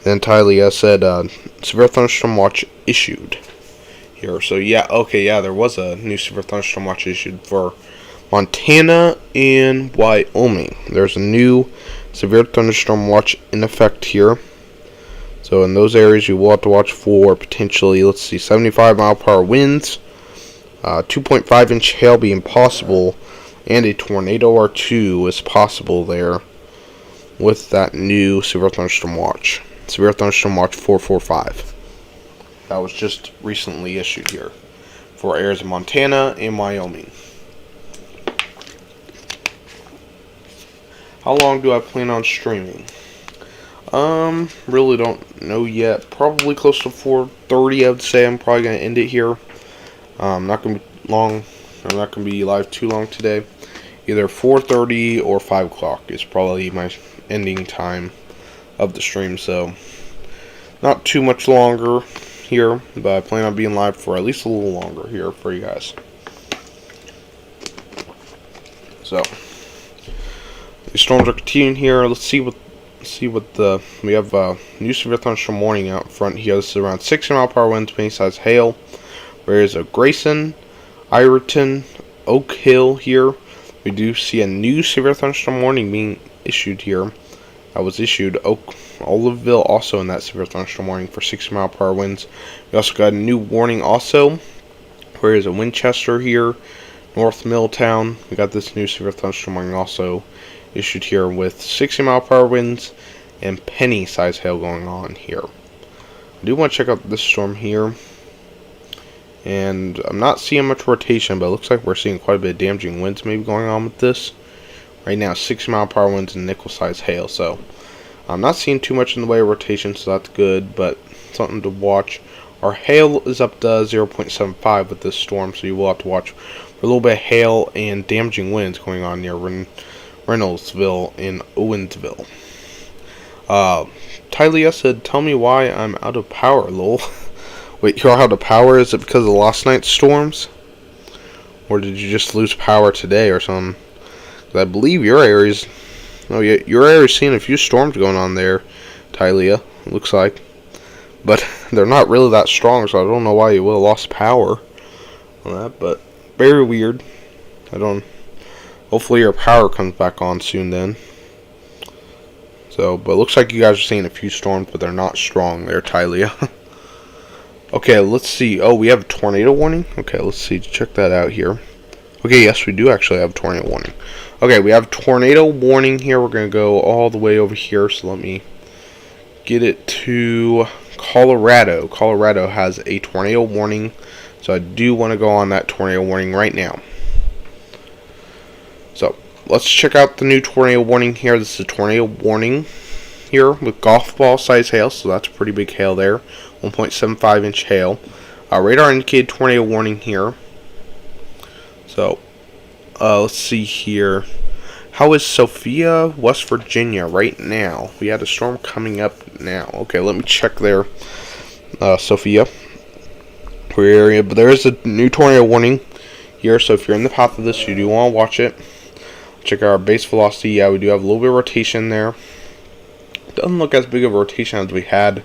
then Talia said severe thunderstorm watch issued here. So yeah, okay, yeah, there was a new severe thunderstorm watch issued for Montana and Wyoming. There's a new severe thunderstorm watch in effect here. So in those areas you will have to watch for potentially, let's see, 75 mile per hour winds, 2.5 inch hail being possible, and a tornado or two is possible there with that new severe thunderstorm watch. Severe thunderstorm watch 445. That was just recently issued here for areas of Montana and Wyoming. How long do I plan on streaming? Really don't know yet. Probably close to 4:30, I would say. I'm probably going to end it here. Not going to be long. I'm not going to be live too long today. Either 4:30 or 5 o'clock is probably my ending time of the stream. So, not too much longer here, but I plan on being live for at least a little longer here for you guys. So, the storms are continuing here. Let's see what we have new severe thunderstorm warning out front here. This is around 60 mile per hour winds, penny size hail. Whereas a Grayson, Ironton, Oak Hill here, we do see a new severe thunderstorm warning being issued here. That was issued. Oliveville also in that severe thunderstorm warning for 60 mile per hour winds. We also got a new warning also. Whereas a Winchester here, North Milltown, we got this new severe thunderstorm warning also issued here with 60 mile per hour winds and penny size hail going on here. I do want to check out this storm here, and I'm not seeing much rotation, but it looks like we're seeing quite a bit of damaging winds maybe going on with this. Right now 60 mile per hour winds and nickel size hail, so I'm not seeing too much in the way of rotation, so that's good, but something to watch. Our hail is up to 0.75 with this storm, so you will have to watch for a little bit of hail and damaging winds going on near Reynoldsville and Owensville. Talia said, tell me why I'm out of power, lol. Wait, you're out of power? Is it because of last night's storms? Or did you just lose power today or something? I believe your area's... Oh, yeah, your area's seeing a few storms going on there, Talia, it looks like. But they're not really that strong, so I don't know why you would have lost power on that, but very weird. Hopefully your power comes back on soon then. So, but it looks like you guys are seeing a few storms, but they're not strong there, Talia. Okay, let's see. Oh, we have a tornado warning? Okay, let's see. Check that out here. Okay, yes, we do actually have a tornado warning. Okay, we have a tornado warning here. We're going to go all the way over here, so let me get it to Colorado. Colorado has a tornado warning, so I do want to go on that tornado warning right now. let's check out the new tornado warning here. This is a tornado warning here with golf ball size hail, so that's a pretty big hail there. 1.75 inch hail. Radar indicated tornado warning here. So, let's see here. How is Sophia, West Virginia right now? We had a storm coming up now. Okay, let me check there. Sophia. For your area, but there is a new tornado warning here, so if you're in the path of this, you do want to watch it. Check out our base velocity. Yeah, we do have a little bit of rotation there. Doesn't look as big of a rotation as we had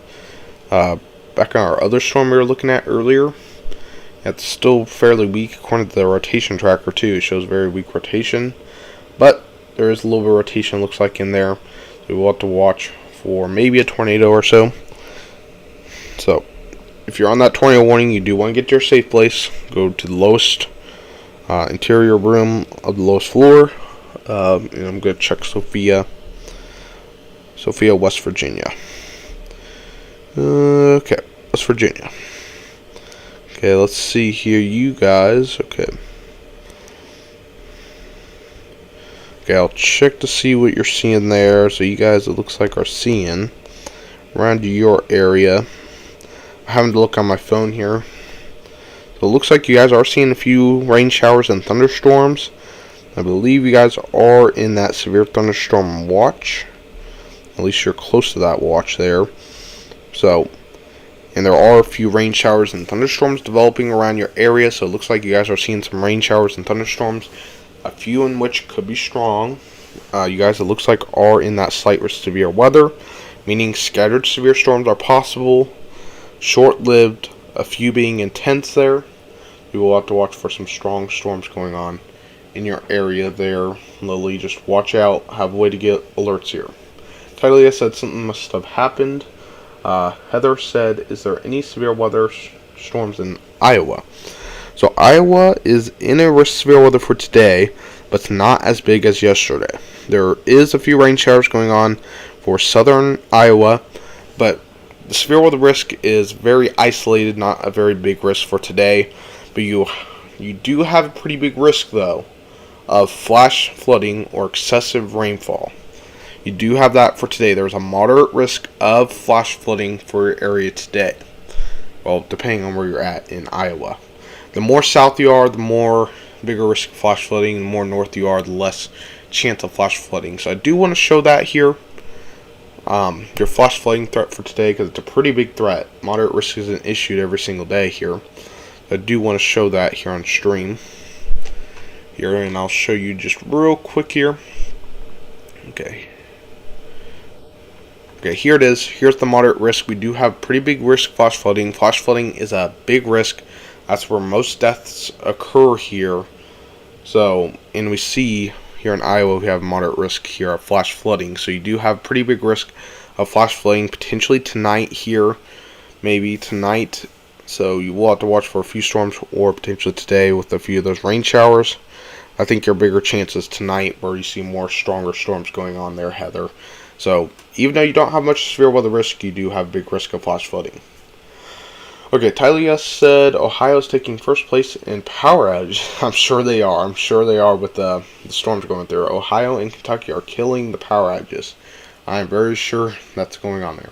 back on our other storm we were looking at earlier. It's still fairly weak according to the rotation tracker too. It shows very weak rotation, but there is a little bit of rotation, looks like, in there. So we'll have to watch for maybe a tornado or so. So if you're on that tornado warning, you do want to get to your safe place. Go to the lowest interior room of the lowest floor. And I'm going to check Sophia, West Virginia. Okay, West Virginia. Okay, let's see here, you guys. Okay, I'll check to see what you're seeing there. So you guys, it looks like, are seeing around your area. I'm having to look on my phone here. So it looks like you guys are seeing a few rain showers and thunderstorms. I believe you guys are in that severe thunderstorm watch. At least you're close to that watch there. So, and there are a few rain showers and thunderstorms developing around your area. So it looks like you guys are seeing some rain showers and thunderstorms. A few in which could be strong. You guys, it looks like, are in that slight risk severe weather. Meaning scattered severe storms are possible. Short-lived. A few being intense there. You will have to watch for some strong storms going on in your area there, Lily. Just watch out. Have a way to get alerts here. Talia said something must have happened. Heather said, is there any severe weather storms in Iowa? So Iowa is in a risk severe weather for today, but it's not as big as yesterday. There is a few rain showers going on for southern Iowa, but the severe weather risk is very isolated, not a very big risk for today. But you do have a pretty big risk, though, of flash flooding or excessive rainfall. You do have that for today. There's a moderate risk of flash flooding for your area today. Well, depending on where you're at in Iowa. The more south you are, the more bigger risk of flash flooding. The more north you are, the less chance of flash flooding. So I do want to show that here. Your flash flooding threat for today, because it's a pretty big threat. Moderate risk isn't issued every single day here. I do want to show that here on stream. Here, and I'll show you just real quick here. Okay, here it is. Here's the moderate risk. We do have pretty big risk of flash flooding. Flash flooding is a big risk. That's where most deaths occur here. So, and we see here in Iowa, we have moderate risk here of flash flooding. So you do have pretty big risk of flash flooding potentially tonight here. Maybe tonight. So you will have to watch for a few storms, or potentially today with a few of those rain showers. I think your bigger chances tonight where you see more stronger storms going on there, Heather. So even though you don't have much severe weather risk, you do have big risk of flash flooding. Okay, Talia said Ohio's taking first place in power outage. I'm sure they are. I'm sure they are with the storms going through. Ohio and Kentucky are killing the power outages. I'm very sure that's going on there.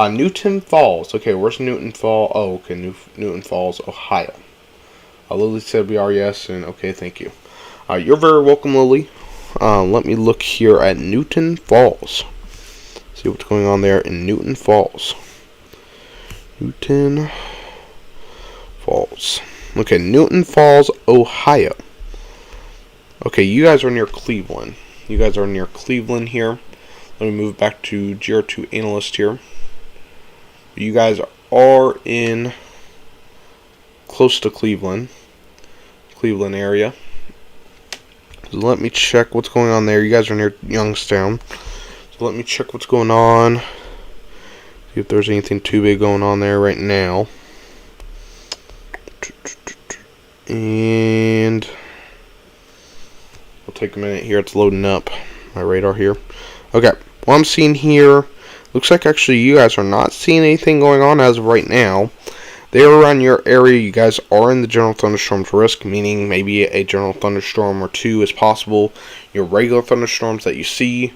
Newton Falls. Okay, where's Newton Falls? Oh, okay, Newton Falls, Ohio. Lily said we are, yes, and okay, thank you. You're very welcome, Lily. Let me look here at Newton Falls. See what's going on there in Newton Falls. Newton Falls. Okay, Newton Falls, Ohio. Okay, you guys are near Cleveland. You guys are near Cleveland here. Let me move back to GR2 Analyst here. You guys are in close to Cleveland area. So let me check what's going on there. You guys are near Youngstown. So let me check what's going on. See if there's anything too big going on there right now. And it'll take a minute here. It's loading up my radar here. Okay, what I'm seeing here, looks like actually you guys are not seeing anything going on as of right now. they are around your area, you guys are in the general thunderstorms risk, meaning maybe a general thunderstorm or two is possible. Your regular thunderstorms that you see,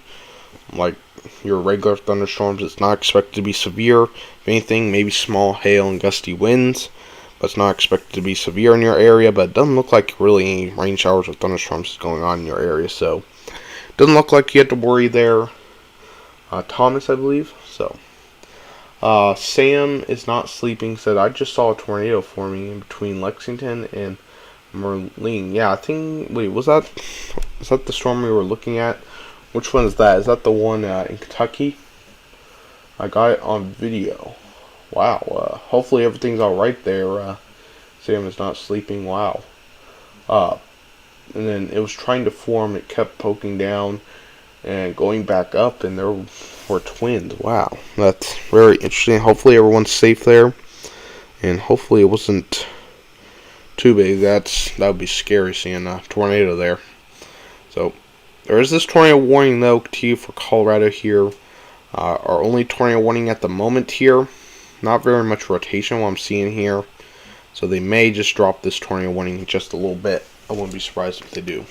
like your regular thunderstorms, it's not expected to be severe. If anything, maybe small hail and gusty winds, but it's not expected to be severe in your area. But it doesn't look like really any rain showers or thunderstorms is going on in your area, so it doesn't look like you have to worry there. Thomas, I believe. So Sam is not sleeping. Said, I just saw a tornado forming in between Lexington and Merlin. Yeah, I think. Wait, is that the storm we were looking at? Which one is that? Is that the one in Kentucky? I got it on video. Wow. Hopefully everything's all right there. Sam is not sleeping. Wow. And then it was trying to form. It kept poking down and going back up, and there were twins. Wow, that's very interesting. Hopefully everyone's safe there, and hopefully it wasn't too big. That would be scary seeing a tornado there. So there is this tornado warning though, continue for Colorado here. Our only tornado warning at the moment here. Not very much rotation what I'm seeing here, so they may just drop this tornado warning just a little bit. I wouldn't be surprised if they do.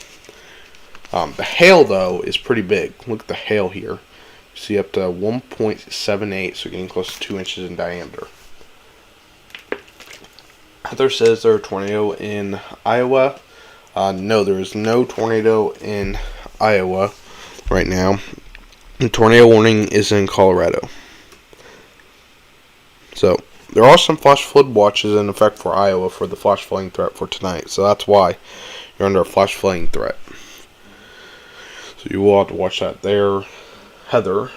The hail, though, is pretty big. Look at the hail here. You see up to 1.78, so getting close to 2 inches in diameter. Heather says there's a tornado in Iowa. No, there is no tornado in Iowa right now. The tornado warning is in Colorado. So there are some flash flood watches in effect for Iowa for the flash flooding threat for tonight. So that's why you're under a flash flooding threat. So you will have to watch that there, Heather.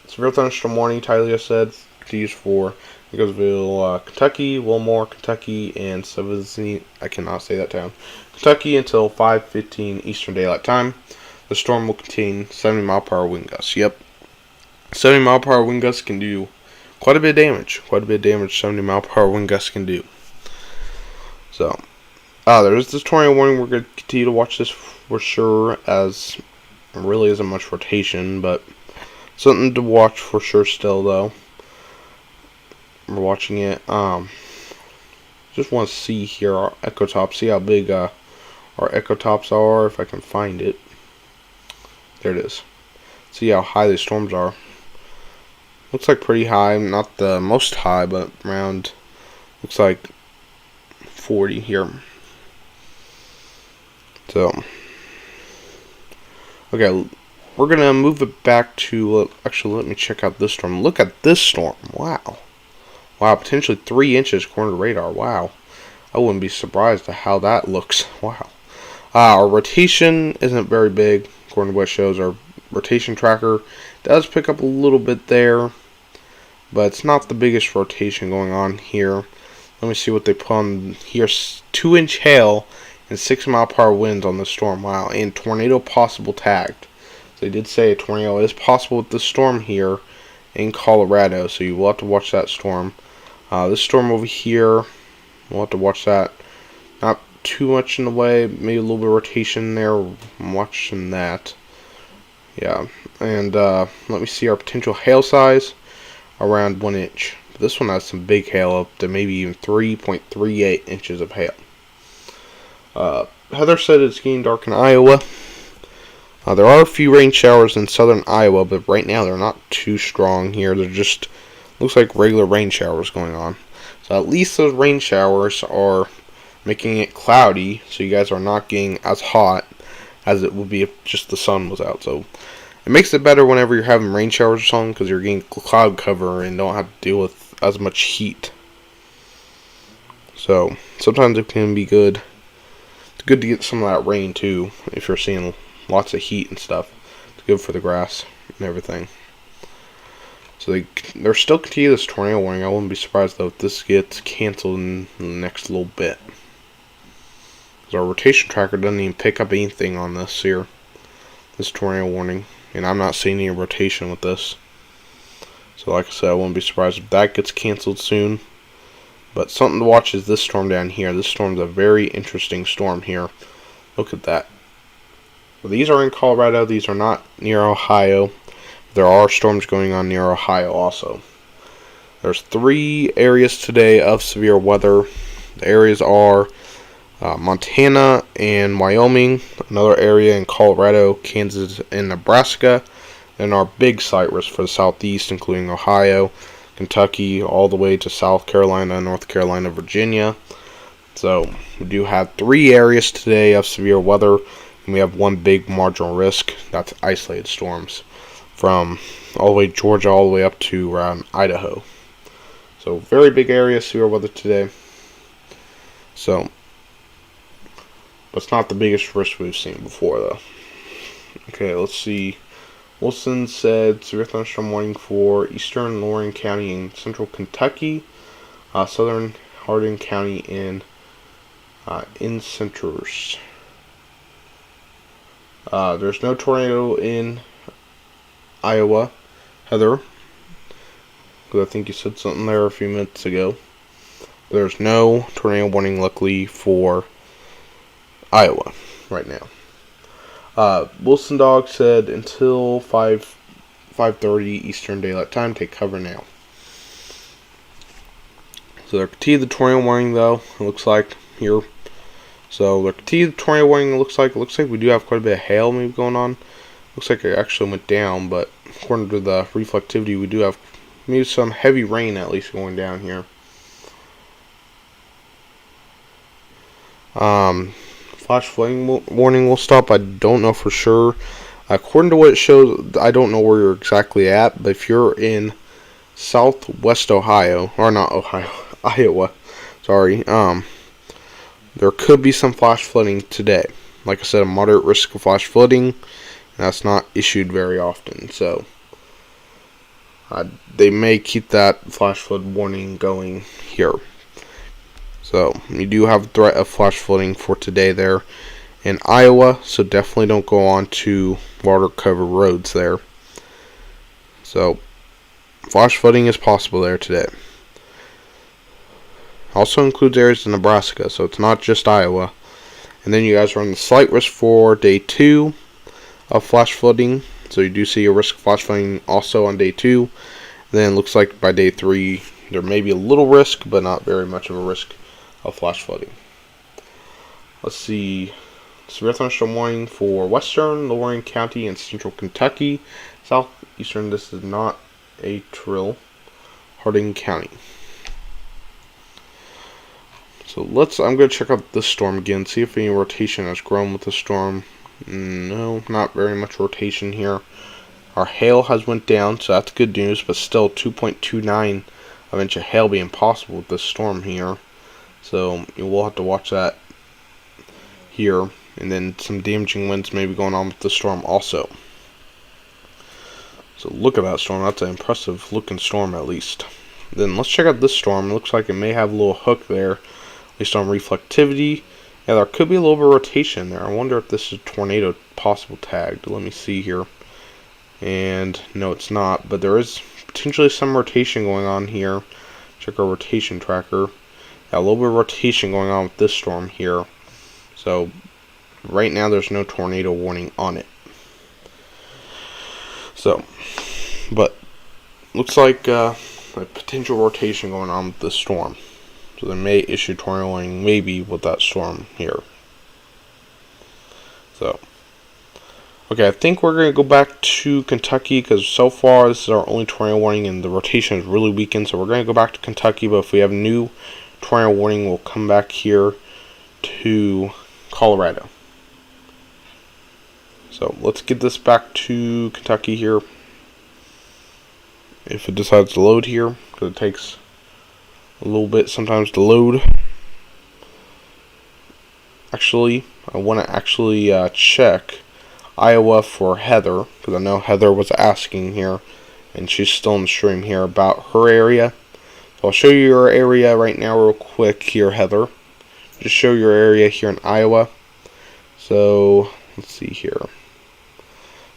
Severe thunderstorm warning, Tylia said, continues for Nicholsville, Kentucky, Wilmore, Kentucky, and 17, I cannot say that town, Kentucky until 5:15 Eastern Daylight Time. The storm will contain 70 mile per hour wind gusts. Yep, 70 mile per hour wind gusts can do quite a bit of damage. 70 mile per hour wind gusts can do. So, there is this tornado warning. We're going to continue to watch this for sure, as there really isn't much rotation, but something to watch for sure still, though. We're watching it. Just want to see here our echo top. See how big our echo tops are, if I can find it. There it is. See how high these storms are. Looks like pretty high. Not the most high, but around, looks like 40 here. So, okay, we're going to move it back to, actually, let me check out this storm. Look at this storm. Wow. Wow, potentially 3 inches according to radar. Wow. I wouldn't be surprised at how that looks. Wow. Our rotation isn't very big, according to what it shows. Our rotation tracker does pick up a little bit there, but it's not the biggest rotation going on here. Let me see what they put on here. 2-inch hail and 6 mile per hour winds on the storm. Wow, and tornado possible tagged. So they did say a tornado is possible with this storm here in Colorado, so you will have to watch that storm. This storm over here, we'll have to watch that. Not too much in the way, maybe a little bit of rotation there. I'm watching that. Yeah, and let me see our potential hail size, around 1 inch. This one has some big hail, up to maybe even 3.38 inches of hail. Heather said it's getting dark in Iowa. There are a few rain showers in southern Iowa, but right now they're not too strong here. They're just, looks like regular rain showers going on. So at least those rain showers are making it cloudy, so you guys are not getting as hot as it would be if just the sun was out. So it makes it better whenever you're having rain showers or something, because you're getting cloud cover and don't have to deal with as much heat. So sometimes it can be good. It's good to get some of that rain too, if you're seeing lots of heat and stuff. It's good for the grass and everything. So they're still continuing this tornado warning. I wouldn't be surprised though if this gets canceled in the next little bit. Because our rotation tracker doesn't even pick up anything on this here. This tornado warning. And I'm not seeing any rotation with this. So like I said, I wouldn't be surprised if that gets canceled soon. But something to watch is this storm down here. This storm's a very interesting storm here. Look at that. Well, these are in Colorado. These are not near Ohio. There are storms going on near Ohio also. There's 3 areas today of severe weather. The areas are Montana and Wyoming, another area in Colorado, Kansas, and Nebraska, and our big site risk for the southeast, including Ohio, Kentucky, all the way to South Carolina, North Carolina, Virginia. So we do have 3 areas today of severe weather, and we have 1 big marginal risk. That's isolated storms from all the way Georgia all the way up to around Idaho. So very big area of severe weather today. So, but it's not the biggest risk we've seen before, though. Okay, let's see. Wilson said severe thunderstorm warning for eastern Lorain County and central Kentucky, southern Hardin County, and in centers. There's no tornado in Iowa, Heather, because I think you said something there a few minutes ago. There's no tornado warning, luckily, for Iowa right now. Wilson Dog said until 5:30 Eastern Daylight Time, take cover now. So they're continuing the tornado warning, though, it looks like here. So they're continuing the tornado warning, it looks like we do have quite a bit of hail maybe going on. Looks like it actually went down, but according to the reflectivity, we do have maybe some heavy rain at least going down here. Flash flooding warning will stop. I don't know for sure. According to what it shows, I don't know where you're exactly at, but if you're in southwest Ohio, or not Ohio, Iowa, sorry, there could be some flash flooding today. Like I said, a moderate risk of flash flooding, and that's not issued very often, so they may keep that flash flood warning going here. So, you do have a threat of flash flooding for today there in Iowa, so definitely don't go on to water-covered roads there. So, flash flooding is possible there today. Also includes areas in Nebraska, so it's not just Iowa. And then you guys are on the slight risk for day 2 of flash flooding, so you do see a risk of flash flooding also on day 2. Then it looks like by day 3, there may be a little risk, but not very much of a risk of flash flooding. Let's see. Severe thunderstorm warning for western Lorain County and central Kentucky. Southeastern, this is not a trill. Hardin County. So I'm going to check out this storm again, see if any rotation has grown with the storm. No, not very much rotation here. Our hail has went down, so that's good news, but still 2.29 of inch of hail being possible with this storm here. So you will have to watch that here, and then some damaging winds may be going on with the storm also. So look at that storm. That's an impressive looking storm at least. Then let's check out this storm. It looks like it may have a little hook there, at least on reflectivity. Yeah, there could be a little bit of rotation there. I wonder if this is tornado possible tagged. Let me see here. And no, it's not, but there is potentially some rotation going on here. Check our rotation tracker. Yeah, a little bit of rotation going on with this storm here. So right now there's no tornado warning on it. So, but looks like a potential rotation going on with this storm. So they may issue tornado warning maybe with that storm here. So, okay, I think we're going to go back to Kentucky because so far this is our only tornado warning and the rotation is really weakened. So we're going to go back to Kentucky, but if we have new tornado warning, we'll come back here to Colorado. So let's get this back to Kentucky here. If it decides to load here, because it takes a little bit sometimes to load. Actually, I want to actually check Iowa for Heather, because I know Heather was asking here, and she's still in the stream here about her area. So I'll show you your area right now real quick here, Heather. Just show your area here in Iowa. So let's see here.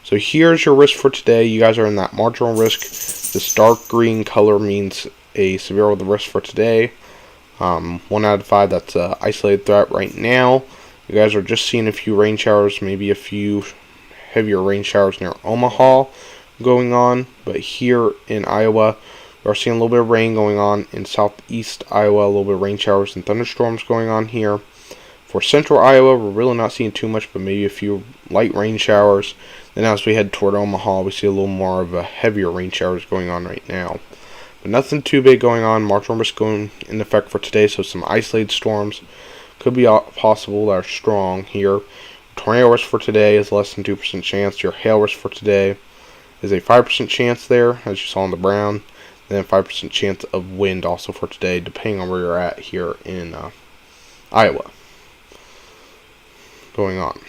So here's your risk for today. You guys are in that marginal risk. This dark green color means a severe weather risk for today. 1 out of 5, that's an isolated threat right now. You guys are just seeing a few rain showers, maybe a few heavier rain showers near Omaha going on. But here in Iowa, We are seeing a little bit of rain going on in southeast Iowa, a little bit of rain showers and thunderstorms going on here. For central Iowa, we're really not seeing too much, but maybe a few light rain showers. Then as we head toward Omaha, we see a little more of a heavier rain showers going on right now. But nothing too big going on. March numbers going in effect for today, so some isolated storms could be possible that are strong here. Tornado risk for today is less than 2% chance. Your hail risk for today is a 5% chance there, as you saw in the brown. And then 5% chance of wind also for today, depending on where you're at here in Iowa. Going on.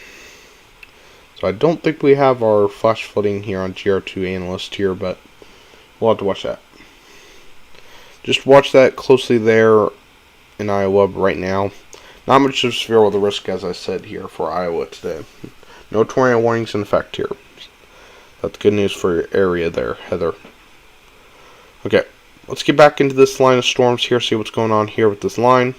So I don't think we have our flash flooding here on GR2 analyst here, but we'll have to watch that. Just watch that closely there in Iowa right now. Not much of severe weather risk, as I said here, for Iowa today. No tornado warnings in effect here. That's good news for your area there, Heather. Okay, let's get back into this line of storms here, see what's going on here with this line.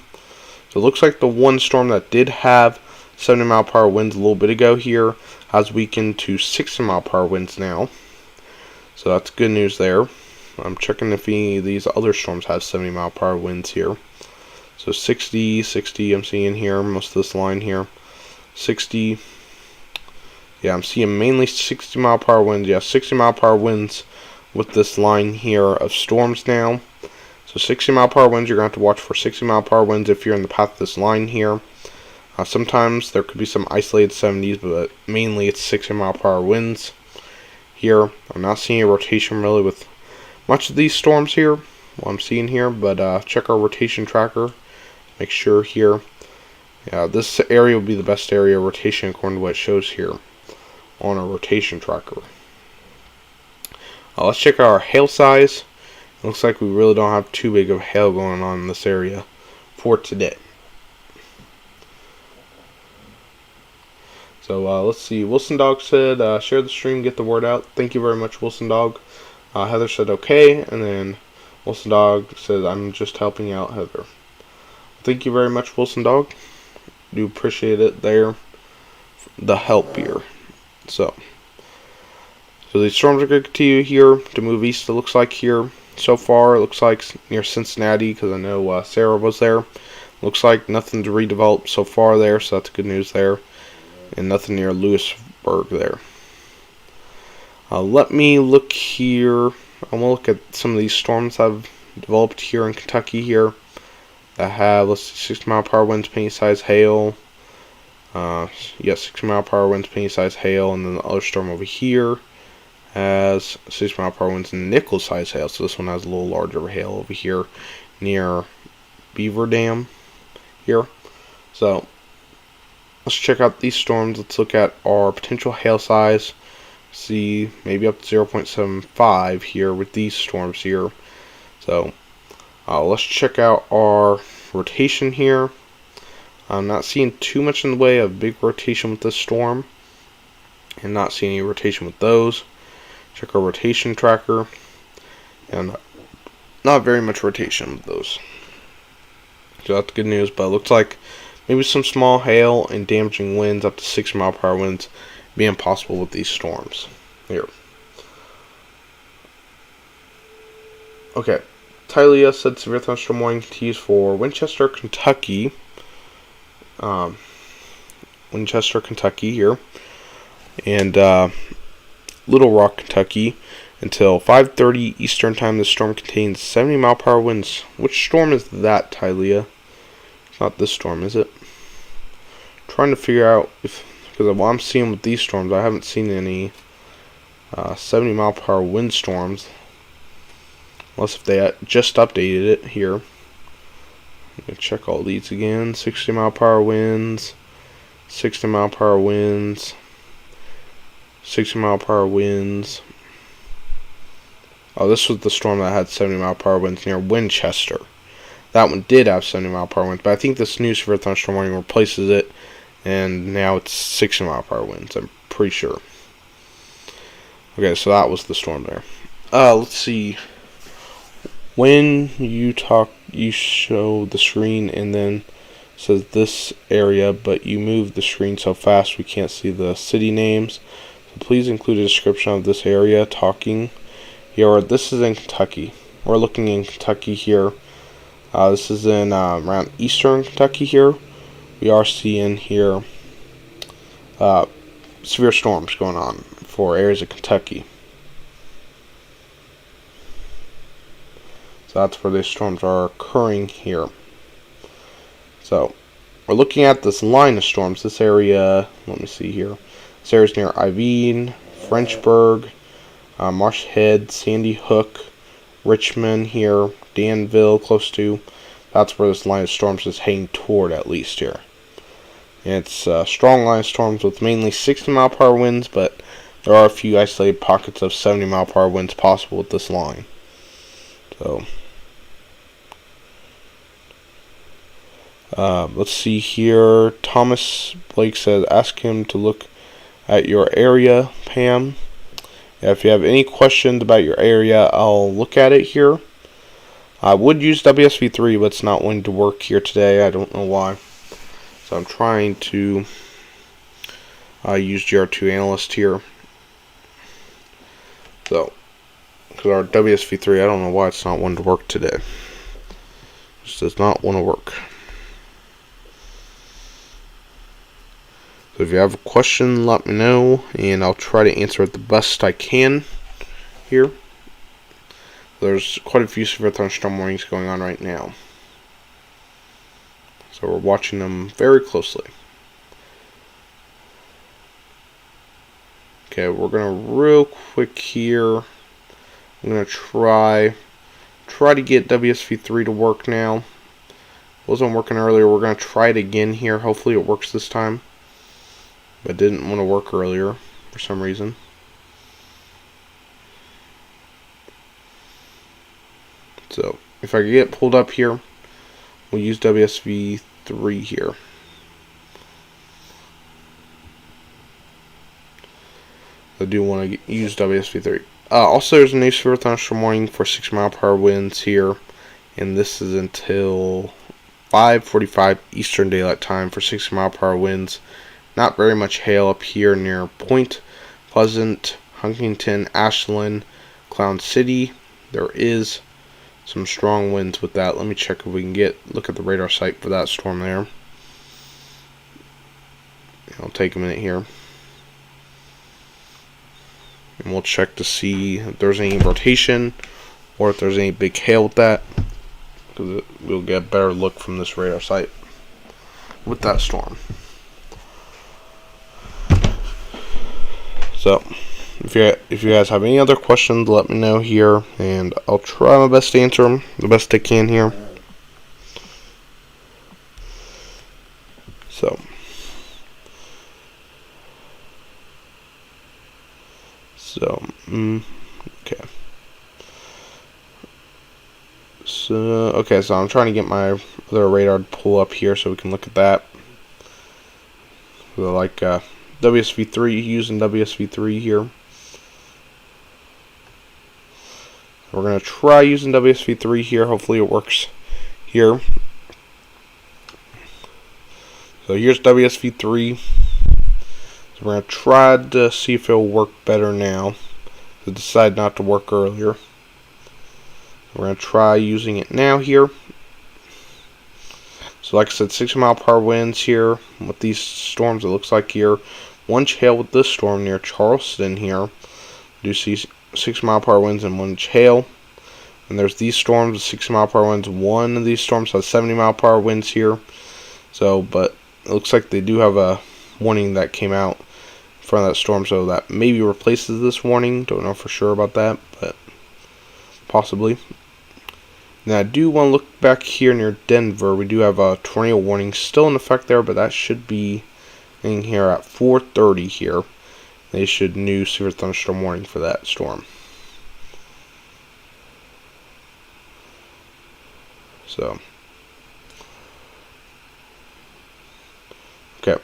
So it looks like the one storm that did have 70 mile per hour winds a little bit ago here has weakened to 60 mile per hour winds now. So that's good news there. I'm checking if any of these other storms have 70 mile per hour winds here. So 60 I'm seeing here, most of this line here. 60. Yeah, I'm seeing mainly 60 mile per hour winds. Yeah, 60 mile per hour winds with this line here of storms now. So 60 mile per hour winds, you're going to have to watch for 60 mile per hour winds if you're in the path of this line here. Sometimes there could be some isolated 70s, but mainly it's 60 mile per hour winds here. I'm not seeing a rotation really with much of these storms here, what I'm seeing here, but check our rotation tracker. Make sure here, yeah, this area will be the best area of rotation according to what it shows here on our rotation tracker. Let's check our hail size. It looks like we really don't have too big of hail going on in this area for today. So let's see. Wilson Dog said, share the stream, get the word out. Thank you very much, Wilson Dog. Heather said okay, and then Wilson Dog said, I'm just helping out Heather. Thank you very much, Wilson Dog. Do appreciate it there. The help here. So these storms are going to continue here to move east, it looks like here. So far, it looks like near Cincinnati, because I know Sarah was there. Looks like nothing's redeveloped so far there, so that's good news there. And nothing near Lewisburg there. Let me look here. I'm going to look at some of these storms that have developed here in Kentucky here. That have, let's see, 60 mile per hour winds, penny size hail. 60 mile per hour winds, penny size hail. And then the other storm over here has 60 mile per hour winds and nickel size hail. So this one has a little larger hail over here near Beaver Dam here. So let's check out these storms. Let's look at our potential hail size. See, maybe up to 0.75 here with these storms here. So let's check out our rotation here. I'm not seeing too much in the way of big rotation with this storm, and not seeing any rotation with those. Check our rotation tracker, and not very much rotation with those. So that's good news, but it looks like maybe some small hail and damaging winds up to 6 mile per hour winds being possible with these storms here. Okay, Tylia said severe thunderstorm warning continues for Winchester, Kentucky. Winchester, Kentucky here, and Little Rock, Kentucky, until 5:30 Eastern Time. The storm contains 70 mile per hour winds. Which storm is that, Tylia? It's not this storm, is it? Trying to figure out if, because what I'm seeing with these storms, I haven't seen any 70 mile per hour wind storms, unless if they just updated it here. Let me check all these again. 60 mile per hour winds, 60 mile per hour winds, 60 mile per hour winds. Oh, this was the storm that had 70 mile per hour winds near Winchester. That one did have 70 mile per hour winds, but I think this new severe thunderstorm warning replaces it, and now it's 60 mile per hour winds, I'm pretty sure. Okay, so that was the storm there. Let's see. When you talk, you show the screen and then it says this area, but you move the screen so fast we can't see the city names. So please include a description of this area talking. Here, this is in Kentucky. we're looking in Kentucky here. This is in around eastern Kentucky here. We are seeing here severe storms going on for areas of Kentucky. So that's where these storms are occurring here. So we're looking at this line of storms. This area, let me see here. This area is near Iveen, Frenchburg, Marsh Head, Sandy Hook, Richmond here, Danville, close to. That's where this line of storms is heading toward, at least here. And it's a strong line of storms with mainly 60-mile-per-hour winds, but there are a few isolated pockets of 70-mile-per-hour winds possible with this line. So let's see here. Thomas Blake says, ask him to look at your area, Pam. If you have any questions about your area, I'll look at it here. I would use WSV3, but it's not going to work here today. I don't know why. So I'm trying to use GR2 Analyst here. So, because our WSV3, I don't know why it's not wanting to work today. It just does not want to work. So if you have a question, let me know, and I'll try to answer it the best I can here. There's quite a few severe thunderstorm warnings going on right now. So we're watching them very closely. Okay, we're going to real quick here. I'm going to try to get WSV3 to work now. It wasn't working earlier. We're going to try it again here. Hopefully it works this time. But didn't want to work earlier for some reason. So if I can get pulled up here, we'll use WSV3 here. I do want to use WSV3. Also, there's a new severe thunderstorm warning for 6-mile-per-hour winds here, and this is until 5:45 Eastern Daylight Time for 6-mile-per-hour winds. Not very much hail up here near Point Pleasant, Huntington, Ashland, Cloud City. There is some strong winds with that. Let me check if we can look at the radar site for that storm there. It'll take a minute here. And we'll check to see if there's any rotation or if there's any big hail with that. Because we'll get a better look from this radar site with that storm. So, if you guys have any other questions, let me know here, and I'll try my best to answer them the best I can here. So, okay. So I'm trying to get my other radar to pull up here so we can look at that. So like WSV3, using WSV3 here. We're going to try using WSV3 here. Hopefully it works here. So here's WSV3. So we're going to try to see if it'll work better now. So decide not to work earlier. We're going to try using it now here. So like I said, 6-mile-per-hour winds here with these storms. It looks like here. 1-inch hail with this storm near Charleston here. Do see 6-mile-per-hour winds and 1-inch hail. And there's these storms with 6-mile-per-hour winds. One of these storms has 70-mile-per-hour winds here. So, but it looks like they do have a warning that came out in front of that storm. So that maybe replaces this warning. Don't know for sure about that, but possibly. Now I do want to look back here near Denver. We do have a tornado warning still in effect there, but that should be in here at 4:30 here. They should new severe thunderstorm warning for that storm. So, okay.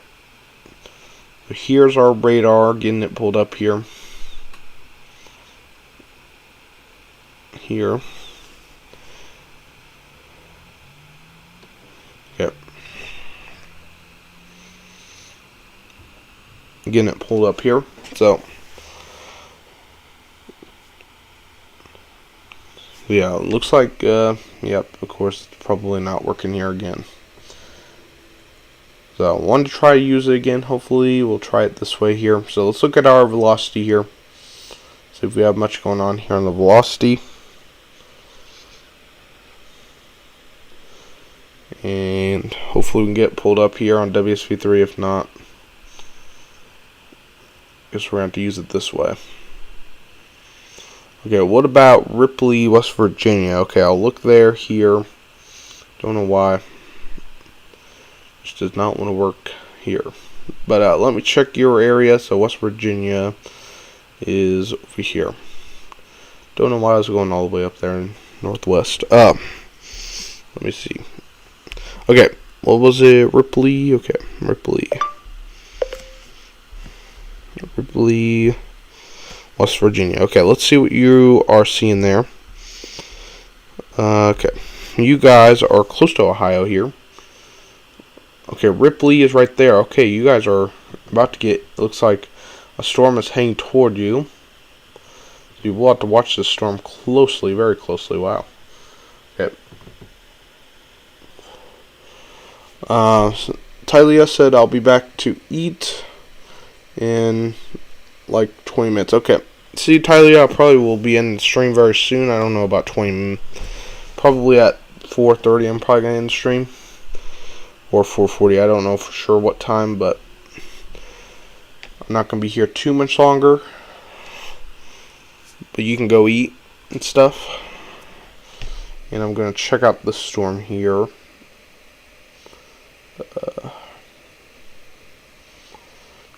So here's our radar, getting it pulled up here. Here. Okay. Getting it pulled up here. So Yeah, it looks like, yep, of course, it's probably not working here again. So, I wanted to try to use it again. Hopefully, we'll try it this way here. So, let's look at our velocity here. See if we have much going on here on the velocity. And hopefully we can get pulled up here on WSV3. If not, guess we're going to have to use it this way. Okay, what about Ripley, West Virginia? Okay, I'll look there, here. Don't know why. Just does not want to work here. But let me check your area. So West Virginia is over here. Don't know why I was going all the way up there in Northwest. Let me see. Okay, what was it? Ripley? Okay, Ripley, West Virginia. Okay, let's see what you are seeing there. Okay, you guys are close to Ohio here. Okay, Ripley is right there. Okay, you guys are about to get, it looks like a storm is heading toward you. You will have to watch this storm closely, very closely. Wow. Okay. Tylia said I'll be back to eat in like 20 minutes. Okay. See, Tylia, I probably will be in the stream very soon. I don't know about 20 minutes. Probably at 4:30 I'm probably going to end the stream. Or 4:40. I don't know for sure what time, but I'm not going to be here too much longer. But you can go eat and stuff. And I'm going to check out the storm here.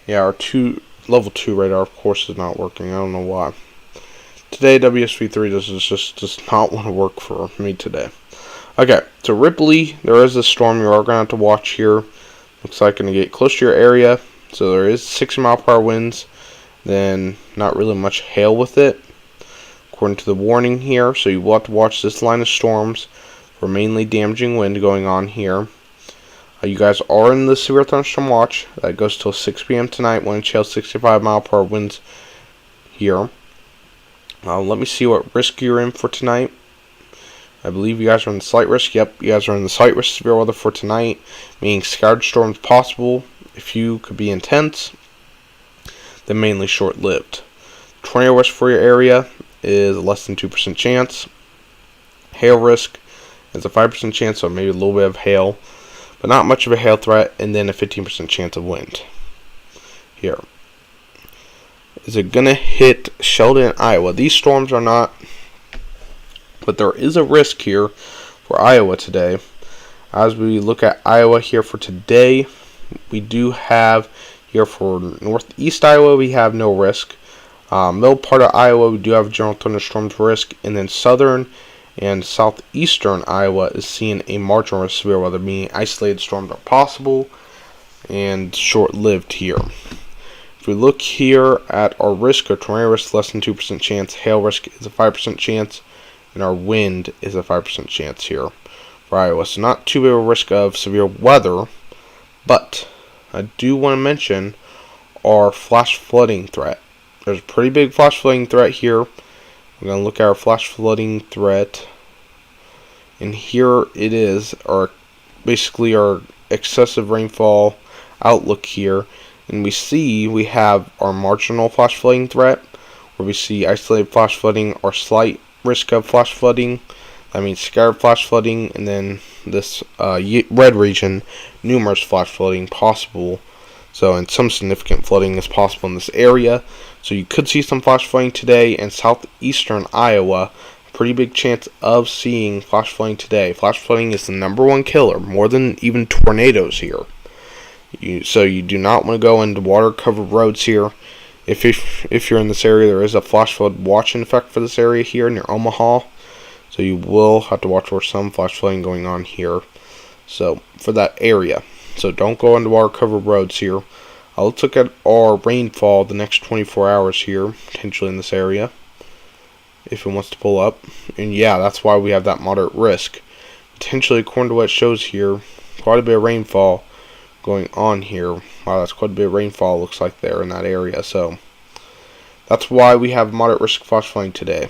Yeah, our level 2 radar, of course, is not working. I don't know why. Today, WSV3 does not want to work for me today. Okay, so Ripley, there is a storm you are going to have to watch here. Looks like going to get close to your area. So there is 60-mile-per-hour winds. Then not really much hail with it, according to the warning here. So you will have to watch this line of storms for mainly damaging wind going on here. You guys are in the severe thunderstorm watch. That goes till 6 p.m. tonight. Wind chill 65-mile-per-hour winds here. Let me see what risk you're in for tonight. I believe you guys are in the slight risk. Yep, you guys are in the slight risk severe weather for tonight, meaning scattered storms possible. If you could be intense, then mainly short-lived. Tornado risk for your area is less than 2% chance. Hail risk is a 5% chance, so maybe a little bit of hail, but not much of a hail threat, and then a 15% chance of wind. Here. Is it going to hit Sheldon, Iowa? These storms are not, but there is a risk here for Iowa today. As we look at Iowa here for today, we do have here for northeast Iowa, we have no risk. Middle part of Iowa, we do have general thunderstorms risk, and then southern and southeastern Iowa is seeing a marginal risk severe weather, meaning isolated storms are possible and short-lived here. If we look here at our risk, our tornado risk less than 2% chance, hail risk is a 5% chance, and our wind is a 5% chance here for Iowa. So not too big of a risk of severe weather, but I do want to mention our flash flooding threat. There's a pretty big flash flooding threat here. We're going to look at our flash flooding threat. And here it is, basically our excessive rainfall outlook here. And we have our marginal flash flooding threat, where we see isolated flash flooding or slight risk of flash flooding. That means scattered flash flooding. And then this red region, numerous flash flooding possible. So, and some significant flooding is possible in this area. So you could see some flash flooding today in southeastern Iowa. Pretty big chance of seeing flash flooding today. Flash flooding is the #1 killer, more than even tornadoes here. So you do not want to go into water-covered roads here. If you're in this area, there is a flash flood watch in effect for this area here near Omaha. So you will have to watch for some flash flooding going on here. So for that area. So don't go into water-covered roads here. Let's look at our rainfall the next 24 hours here, potentially in this area, if it wants to pull up. And yeah, that's why we have that moderate risk. Potentially, according to what it shows here, quite a bit of rainfall going on here. Wow, that's quite a bit of rainfall, looks like there in that area. So that's why we have moderate risk of flash flooding today.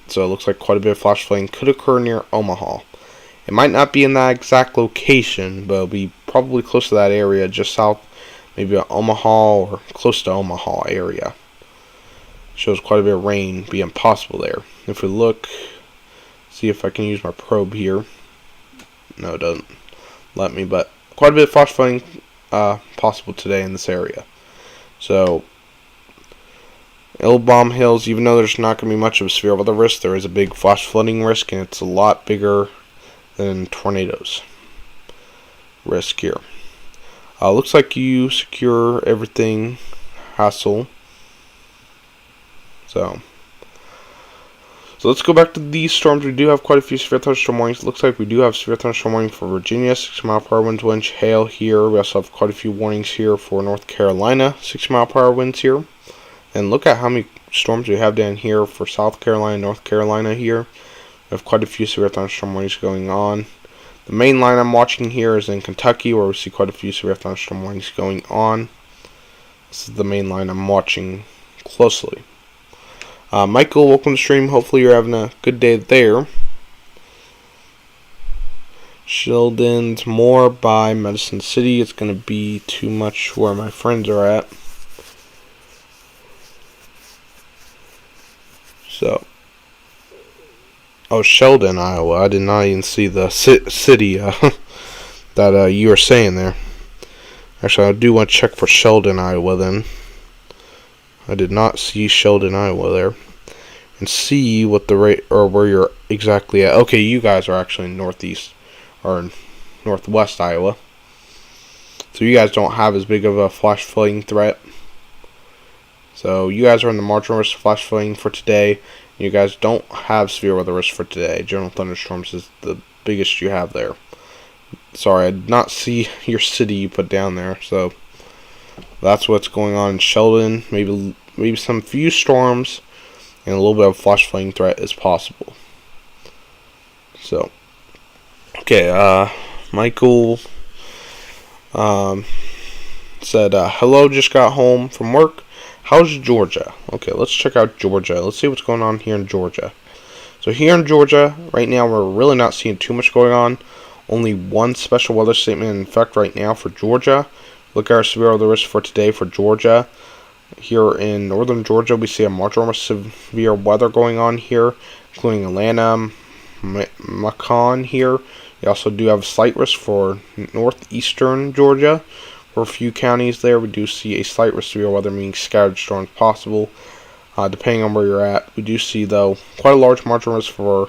So it looks like quite a bit of flash flooding could occur near Omaha. It might not be in that exact location, but it'll be probably close to that area, just south, maybe Omaha or close to Omaha area. Shows quite a bit of rain being possible there. If we look, see if I can use my probe here. No, it doesn't let me, but quite a bit of flash flooding possible today in this area. So, Bomb Hills, even though there's not going to be much of a severe weather risk, there is a big flash flooding risk, and it's a lot bigger than tornadoes risk here. Looks like you secure everything, hassle. So let's go back to these storms. We do have quite a few severe thunderstorm warnings. Looks like we do have severe thunderstorm warning for Virginia, 6-mile-per-hour winds, wind, hail here. We also have quite a few warnings here for North Carolina, 6-mile-per-hour winds here. And look at how many storms we have down here for South Carolina, North Carolina here. We have quite a few severe thunderstorm warnings going on. The main line I'm watching here is in Kentucky, where we see quite a few severe thunderstorm warnings going on. This is the main line I'm watching closely. Michael, welcome to the stream. Hopefully you're having a good day there. Sheldon's more by Medicine City. It's going to be too much where my friends are at. So, Sheldon, Iowa. I did not even see the city that you were saying there. Actually, I do want to check for Sheldon, Iowa then. I did not see Sheldon, Iowa there. And see what the rate, or where you're exactly at. Okay, you guys are actually in northeast, or northwest Iowa. So you guys don't have as big of a flash flooding threat. So you guys are in the marginal risk flash flooding for today. You guys don't have severe weather risk for today. General thunderstorms is the biggest you have there. Sorry, I did not see your city you put down there. So that's what's going on in Sheldon. Maybe some few storms and a little bit of flash flooding threat is possible. So, okay, Michael said, hello, just got home from work. How's Georgia? Okay, let's check out Georgia. Let's see what's going on here in Georgia. So here in Georgia, right now, we're really not seeing too much going on. Only one special weather statement in effect right now for Georgia. Look at our severe weather risk for today for Georgia. Here in northern Georgia, we see a marginal severe weather going on here, including Atlanta, Macon here. We also do have a slight risk for northeastern Georgia. For a few counties there, we do see a slight risk of severe weather, meaning scattered storms possible, depending on where you're at. We do see, though, quite a large marginal risk for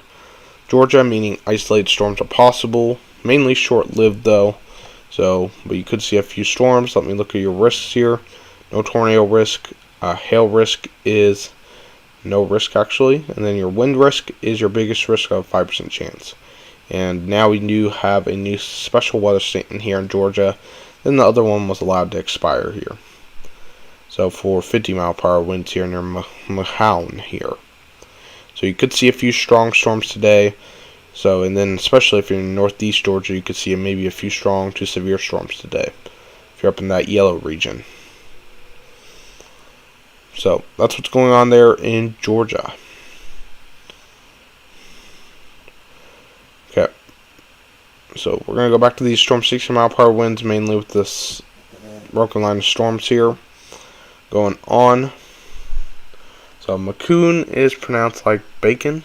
Georgia, meaning isolated storms are possible, mainly short-lived, though. So, but you could see a few storms. Let me look at your risks here. No tornado risk. Hail risk is no risk, actually. And then your wind risk is your biggest risk of 5% chance. And now we do have a new special weather statement here in Georgia. Then the other one was allowed to expire here. So for 50-mile-per-hour winds here near Mahone here. So you could see a few strong storms today. So, and then especially if you're in northeast Georgia, you could see maybe a few strong to severe storms today, if you're up in that yellow region. So that's what's going on there in Georgia. Okay. So we're going to go back to these storm 60-mile-per-hour winds, mainly with this broken line of storms here going on. So Macon is pronounced like bacon.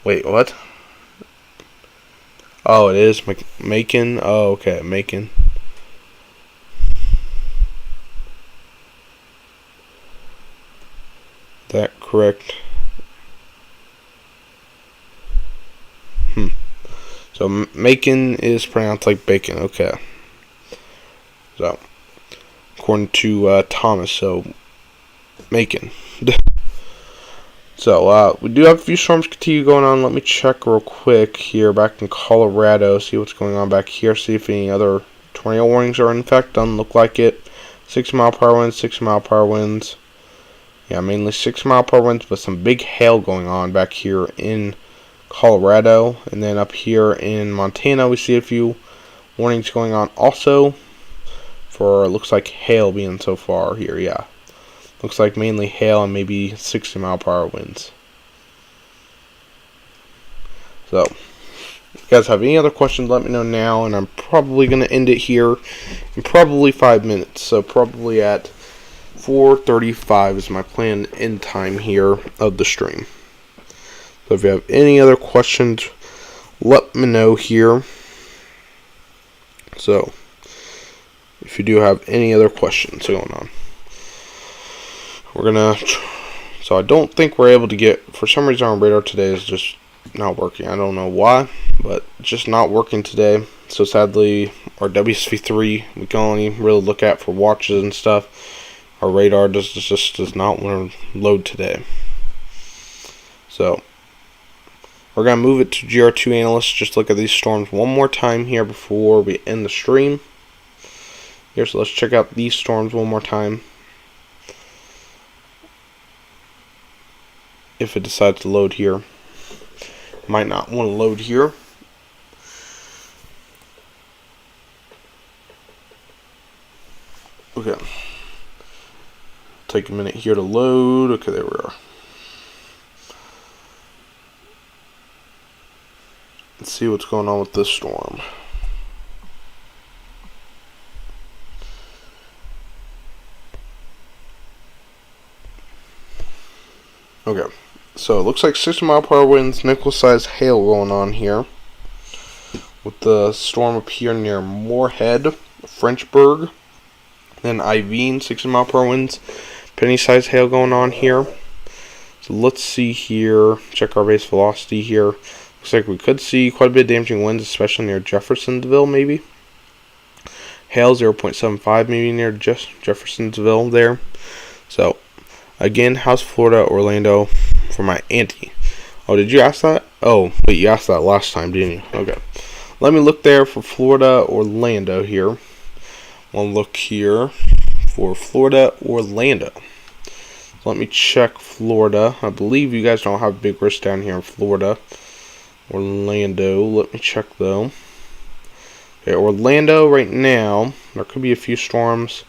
Wait, what? Oh, it is Macon. Oh, okay, Macon. That correct? So Macon is pronounced like bacon. Okay. So according to Thomas, so Macon. So, we do have a few storms continue going on. Let me check real quick here back in Colorado, see what's going on back here, see if any other tornado warnings are in effect. Doesn't look like it. 6-mile-per-hour winds, 6-mile-per-hour winds. Yeah, mainly 6-mile-per-hour winds, but some big hail going on back here in Colorado. And then up here in Montana, we see a few warnings going on also for, looks like hail being so far here, yeah. Looks like mainly hail and maybe 60-mile-per-hour winds. So, if you guys have any other questions, let me know now, and I'm probably going to end it here in probably 5 minutes. So, probably at 4:35 is my planned end time here of the stream. So, if you have any other questions, let me know here. So, if you do have any other questions going on, so I don't think we're able to get, for some reason our radar today is just not working. I don't know why, but it's just not working today. So sadly, our WSV3 we can only really look at for watches and stuff. Our radar just does not want to load today. So we're going to move it to GR2 Analyst. Just look at these storms one more time here before we end the stream. Here, so let's check out these storms one more time. If it decides to load here. Might not want to load here. Okay. Take a minute here to load. Okay, there we are. Let's see what's going on with this storm. Okay, so it looks like 60-mile-per-hour winds, nickel-sized hail going on here. With the storm up here near Moorhead, Frenchburg. Then Iveen, 60-mile-per-hour winds, penny-sized hail going on here. So let's see here, check our base velocity here. Looks like we could see quite a bit of damaging winds, especially near Jeffersonville, maybe. Hail 0.75, maybe near Jeffersonville there. So, again, how's Florida, Orlando for my auntie? Oh, did you ask that? Oh, wait, you asked that last time, didn't you? Okay. Let me look there for Florida, Orlando here. We'll look here for Florida, Orlando. So let me check Florida. I believe you guys don't have big risk down here in Florida. Orlando, let me check though. Okay, Orlando right now, there could be a few storms.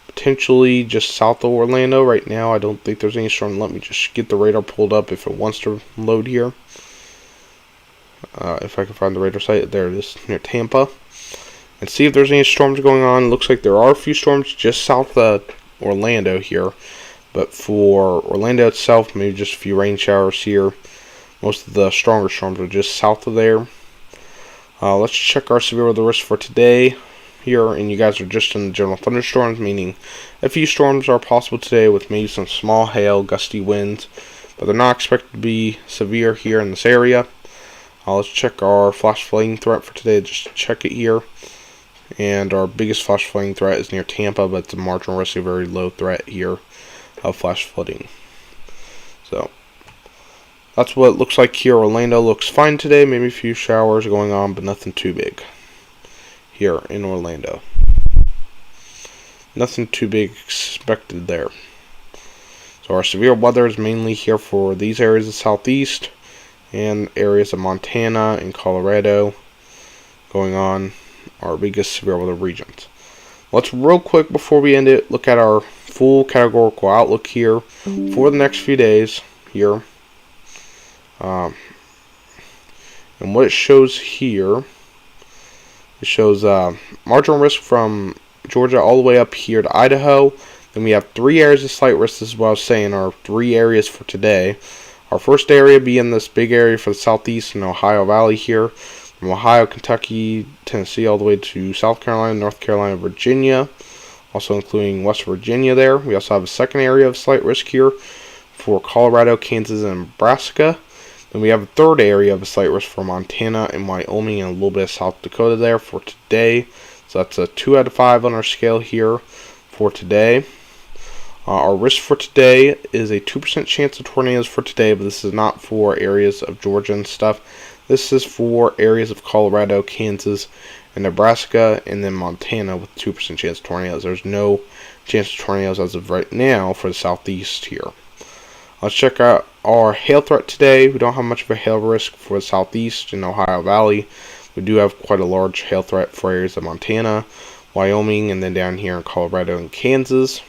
Potentially just south of Orlando right now. I don't think there's any storm. Let me just get the radar pulled up if it wants to load here. If I can find the radar site. There it is, near Tampa. And see if there's any storms going on. Looks like there are a few storms just south of Orlando here. But for Orlando itself, maybe just a few rain showers here. Most of the stronger storms are just south of there. Let's check our severe weather risk for today here, and you guys are just in the general thunderstorms, meaning a few storms are possible today with maybe some small hail, gusty winds, but they're not expected to be severe here in this area. Let's check our flash flooding threat for today, just to check it here. And our biggest flash flooding threat is near Tampa, but it's a marginal risk, a very low threat here of flash flooding. So that's what it looks like here. Orlando looks fine today. Maybe a few showers going on, but nothing too big here in Orlando. Nothing too big expected there. So our severe weather is mainly here for these areas of southeast and areas of Montana and Colorado going on, our biggest severe weather regions. Let's real quick before we end it look at our full categorical outlook here for the next few days here. And what it shows here, it shows marginal risk from Georgia all the way up here to Idaho. Then we have 3 areas of slight risk. This is what I was saying, our 3 areas for today. Our first area being this big area for the southeast and Ohio Valley here. From Ohio, Kentucky, Tennessee, all the way to South Carolina, North Carolina, Virginia. Also including West Virginia there. We also have a second area of slight risk here for Colorado, Kansas, and Nebraska. Then we have a third area of a slight risk for Montana and Wyoming and a little bit of South Dakota there for today. So that's a 2 out of 5 on our scale here for today. Our risk for today is a 2% chance of tornadoes for today, but this is not for areas of Georgia and stuff. This is for areas of Colorado, Kansas, and Nebraska, and then Montana with 2% chance of tornadoes. There's no chance of tornadoes as of right now for the southeast here. Let's check out our hail threat today. We don't have much of a hail risk for the southeast and Ohio Valley. We do have quite a large hail threat for areas of Montana, Wyoming, and then down here in Colorado and Kansas.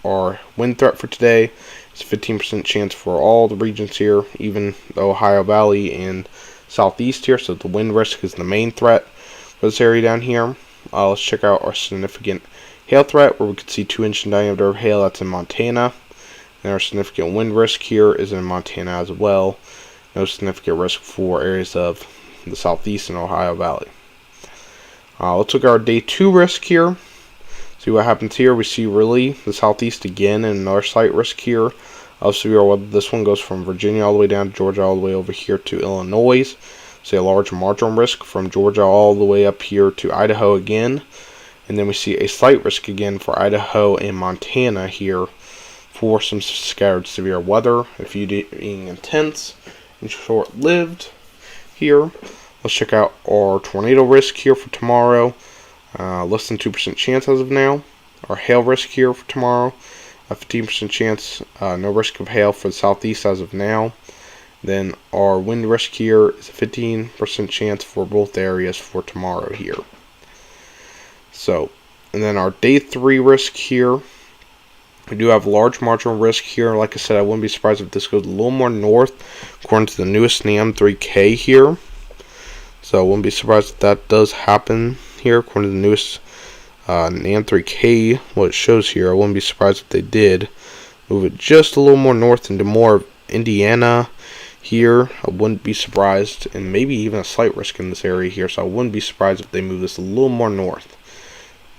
Our wind threat for today is 15% chance for all the regions here, even the Ohio Valley and southeast here, so the wind risk is the main threat for this area down here. Let's check out our significant hail threat, where we could see 2-inch in diameter of hail. That's in Montana. And our significant wind risk here is in Montana as well. No significant risk for areas of the southeast and Ohio Valley. Let's look at our day 2 risk here. See what happens here. We see really the southeast again, and another slight risk here of severe weather. This one goes from Virginia all the way down to Georgia, all the way over here to Illinois. See a large marginal risk from Georgia all the way up here to Idaho again. And then we see a slight risk again for Idaho and Montana here for some scattered severe weather. A few being intense and short-lived here. Let's check out our tornado risk here for tomorrow. Less than 2% chance as of now. Our hail risk here for tomorrow. A 15% chance. No risk of hail for the southeast as of now. Then our wind risk here is a 15% chance for both areas for tomorrow here. So, and then our day 3 risk here. We do have large marginal risk here. Like I said, I wouldn't be surprised if this goes a little more north, according to the newest NAM 3K here. So I wouldn't be surprised if that does happen here, according to the newest NAM 3K, what it shows here. I wouldn't be surprised if they did move it just a little more north into more of Indiana here. I wouldn't be surprised, and maybe even a slight risk in this area here. So I wouldn't be surprised if they move this a little more north.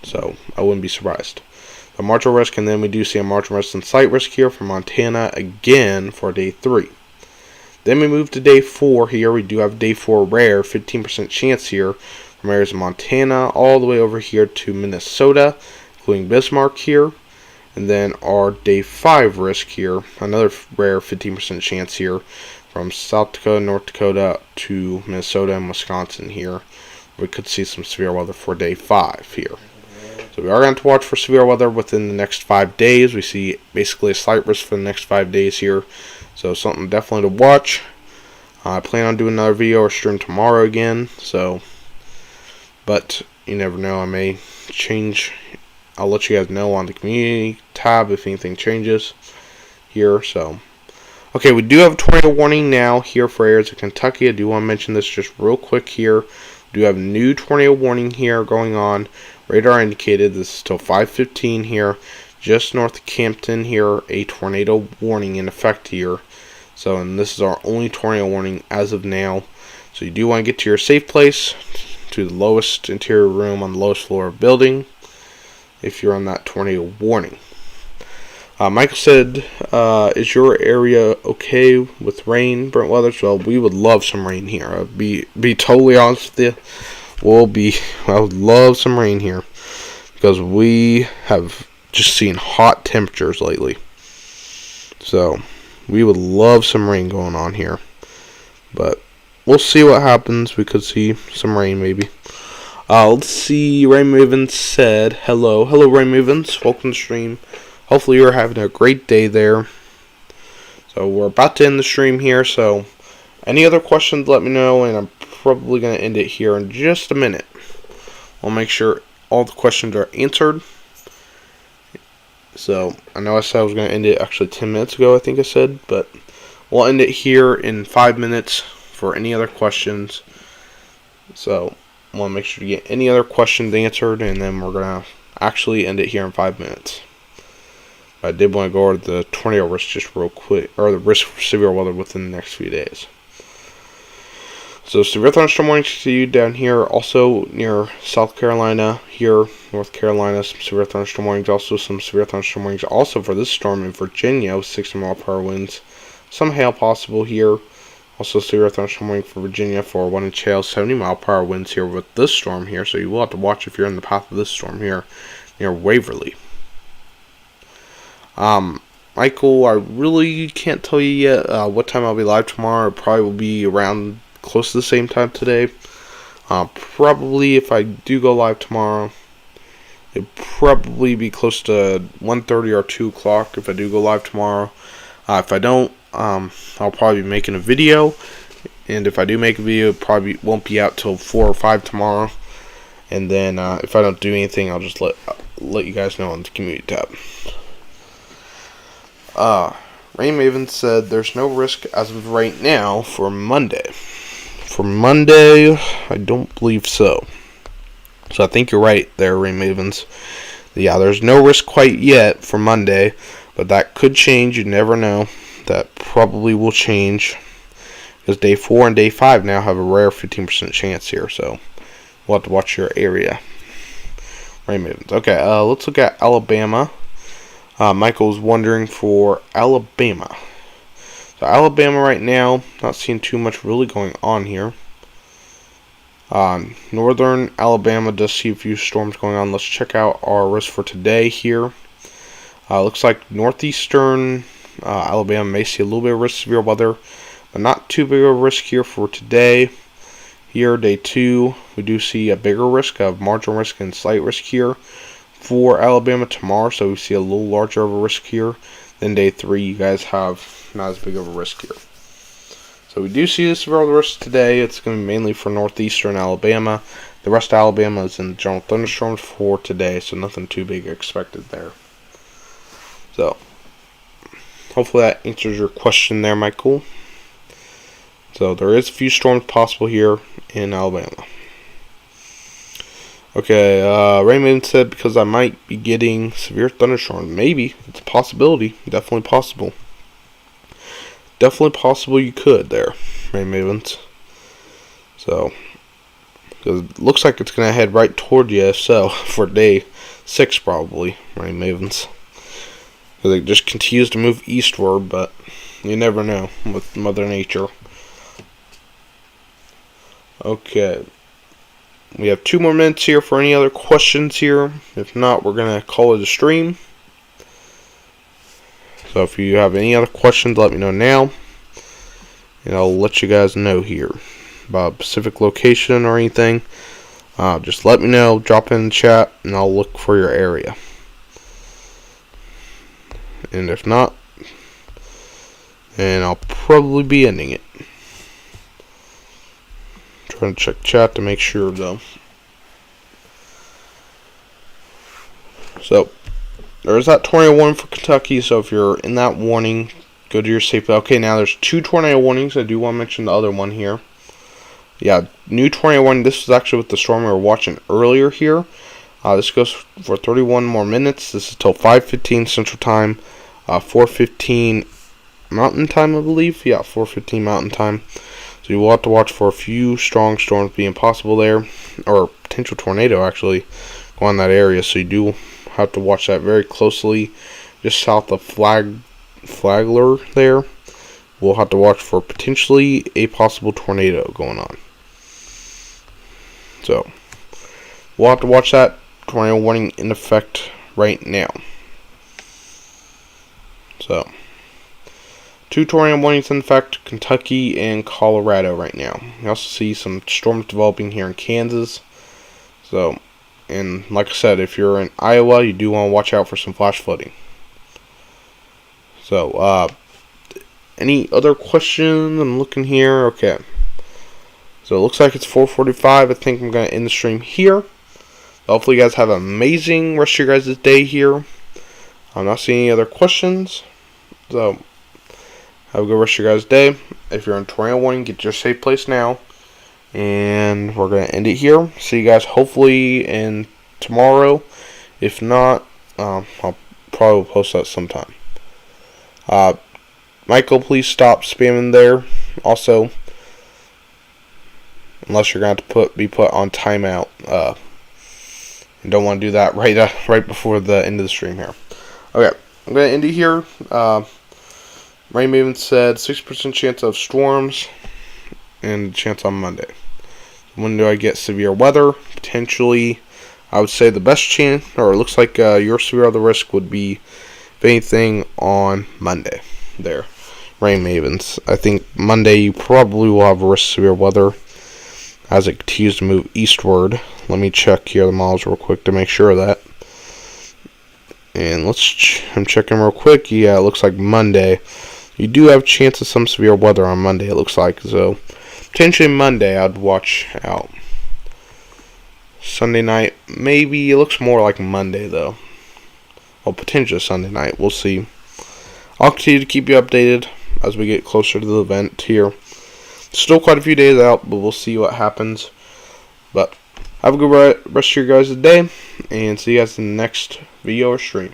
So I wouldn't be surprised. A marginal risk, and then we do see a marginal risk and slight risk here for Montana again for day 3. Then we move to day 4 here. We do have day 4 rare, 15% chance here from areas of Montana all the way over here to Minnesota, including Bismarck here. And then our day 5 risk here, another rare 15% chance here from South Dakota, North Dakota to Minnesota and Wisconsin here. We could see some severe weather for day 5 here. So we are going to watch for severe weather within the next 5 days. We see basically a slight risk for the next 5 days here. So something definitely to watch. I plan on doing another video or stream tomorrow again. But you never know. I may change. I'll let you guys know on the community tab if anything changes here. So, okay, we do have a tornado warning now here for areas of Kentucky. I do want to mention this just real quick here. We do have a new tornado warning here going on. Radar indicated this is till 5:15 here, just north of Campton here, a tornado warning in effect here. So, and this is our only tornado warning as of now. So you do want to get to your safe place, to the lowest interior room on the lowest floor of building, if you're on that tornado warning. Michael said, is your area okay with rain, Brent Weathers? Well, we would love some rain here. I'll be totally honest with you. I would love some rain here, because we have just seen hot temperatures lately. So, we would love some rain going on here. But, we'll see what happens. We could see some rain maybe. Let's see. Ray Mavens said, hello. Hello, Ray Mavens. Welcome to the stream. Hopefully you're having a great day there. So we're about to end the stream here. So any other questions, let me know. And I'm probably going to end it here in just a minute. I'll make sure all the questions are answered. So I know I said I was going to end it actually 10 minutes ago, I think I said. But we'll end it here in 5 minutes for any other questions. So I want to make sure to get any other questions answered, and then we're going to actually end it here in 5 minutes. But I did want to go over the tornado risk just real quick, or the risk for severe weather within the next few days. So severe thunderstorm warnings to you down here, also near South Carolina, here, North Carolina, some severe thunderstorm warnings, also some severe thunderstorm warnings also for this storm in Virginia with 60-mile-per-hour winds. Some hail possible here. Also severe thunderstorm warning for Virginia for 1-inch hail, 70-mile-per-hour winds here with this storm here. So you will have to watch if you're in the path of this storm here near Waverly. Michael, I really can't tell you yet what time I'll be live tomorrow. It probably will be around close to the same time today. Probably if I do go live tomorrow, it'll probably be close to 1:30 or 2 o'clock if I do go live tomorrow. If I don't, I'll probably be making a video. And if I do make a video, it probably won't be out till 4 or 5 tomorrow. And then if I don't do anything, I'll just let you guys know on the community tab. Rain Maven said there's no risk as of right now for Monday. For Monday, I don't believe so. So I think you're right there, Rain Mavens. Yeah, there's no risk quite yet for Monday, but that could change. You never know. That probably will change, because day 4 and day 5 now have a rare 15% chance here, so we'll have to watch your area. Rain Mavens. Okay, let's look at Alabama. Michael's wondering for Alabama. So Alabama right now, not seeing too much really going on here. Northern Alabama does see a few storms going on. Let's check out our risk for today here. Looks like northeastern Alabama may see a little bit of risk of severe weather, but not too big of a risk here for today. Here, day 2, we do see a bigger risk of marginal risk and slight risk here for Alabama tomorrow, so we see a little larger of a risk here. Then day 3, you guys have not as big of a risk here. So we do see this severe risk today. It's going to be mainly for northeastern Alabama. The rest of Alabama is in general thunderstorms for today, so nothing too big expected there. So hopefully that answers your question there, Michael. So there is a few storms possible here in Alabama. Okay, Raymond said because I might be getting severe thunderstorms. Maybe. It's a possibility. Definitely possible. Definitely possible you could there, Raymond. So, because it looks like it's going to head right toward you, so, for day 6 probably, Raymond. Because it just continues to move eastward, but you never know with Mother Nature. Okay. We have 2 more minutes here for any other questions here. If not, we're going to call it a stream. So if you have any other questions, let me know now. And I'll let you guys know here about a specific location or anything. Just let me know, drop in the chat, and I'll look for your area. And if not, then I'll probably be ending it. Trying to check chat to make sure though. So there is that tornado warning for Kentucky, so if you're in that warning, go to your safety. Okay, now there's 2 tornado warnings. I do want to mention the other one here. Yeah, new tornado warning. This is actually with the storm we were watching earlier here. This goes for 31 more minutes. This is till 5:15 Central Time, 4:15 Mountain Time, I believe. Yeah, 4:15 Mountain Time. So you will have to watch for a few strong storms being possible there, or potential tornado actually going in that area. So you do have to watch that very closely. Just south of Flagler there, we'll have to watch for potentially a possible tornado going on. So we'll have to watch that tornado warning in effect right now. So 2 tornado warnings in effect, Kentucky and Colorado right now. You also see some storms developing here in Kansas. So, and like I said, if you're in Iowa, you do want to watch out for some flash flooding. So, any other questions? I'm looking here. Okay. So it looks like it's 4:45. I think I'm going to end the stream here. Hopefully you guys have an amazing rest of your guys' day here. I'm not seeing any other questions. So, have a good rest of your guys' day. If you're in tornado warning, get to your safe place now. And we're going to end it here. See you guys hopefully in tomorrow. If not, I'll probably post that sometime. Michael, please stop spamming there. Also, unless you're going to be put on timeout. You don't want to do that right before the end of the stream here. Okay, I'm going to end it here. Rain Maven said 6% chance of storms and chance on Monday. When do I get severe weather? Potentially, I would say the best chance, or it looks like your severe weather risk would be, if anything, on Monday. There, Rain Mavens. I think Monday you probably will have a risk of severe weather as it continues to move eastward. Let me check here the models real quick to make sure of that. And I'm checking real quick. Yeah, it looks like Monday. You do have a chance of some severe weather on Monday, it looks like. So, potentially Monday, I'd watch out. Sunday night, maybe. It looks more like Monday, though. Well, potentially Sunday night. We'll see. I'll continue to keep you updated as we get closer to the event here. Still quite a few days out, but we'll see what happens. But have a good rest of your guys' day, and see you guys in the next video or stream.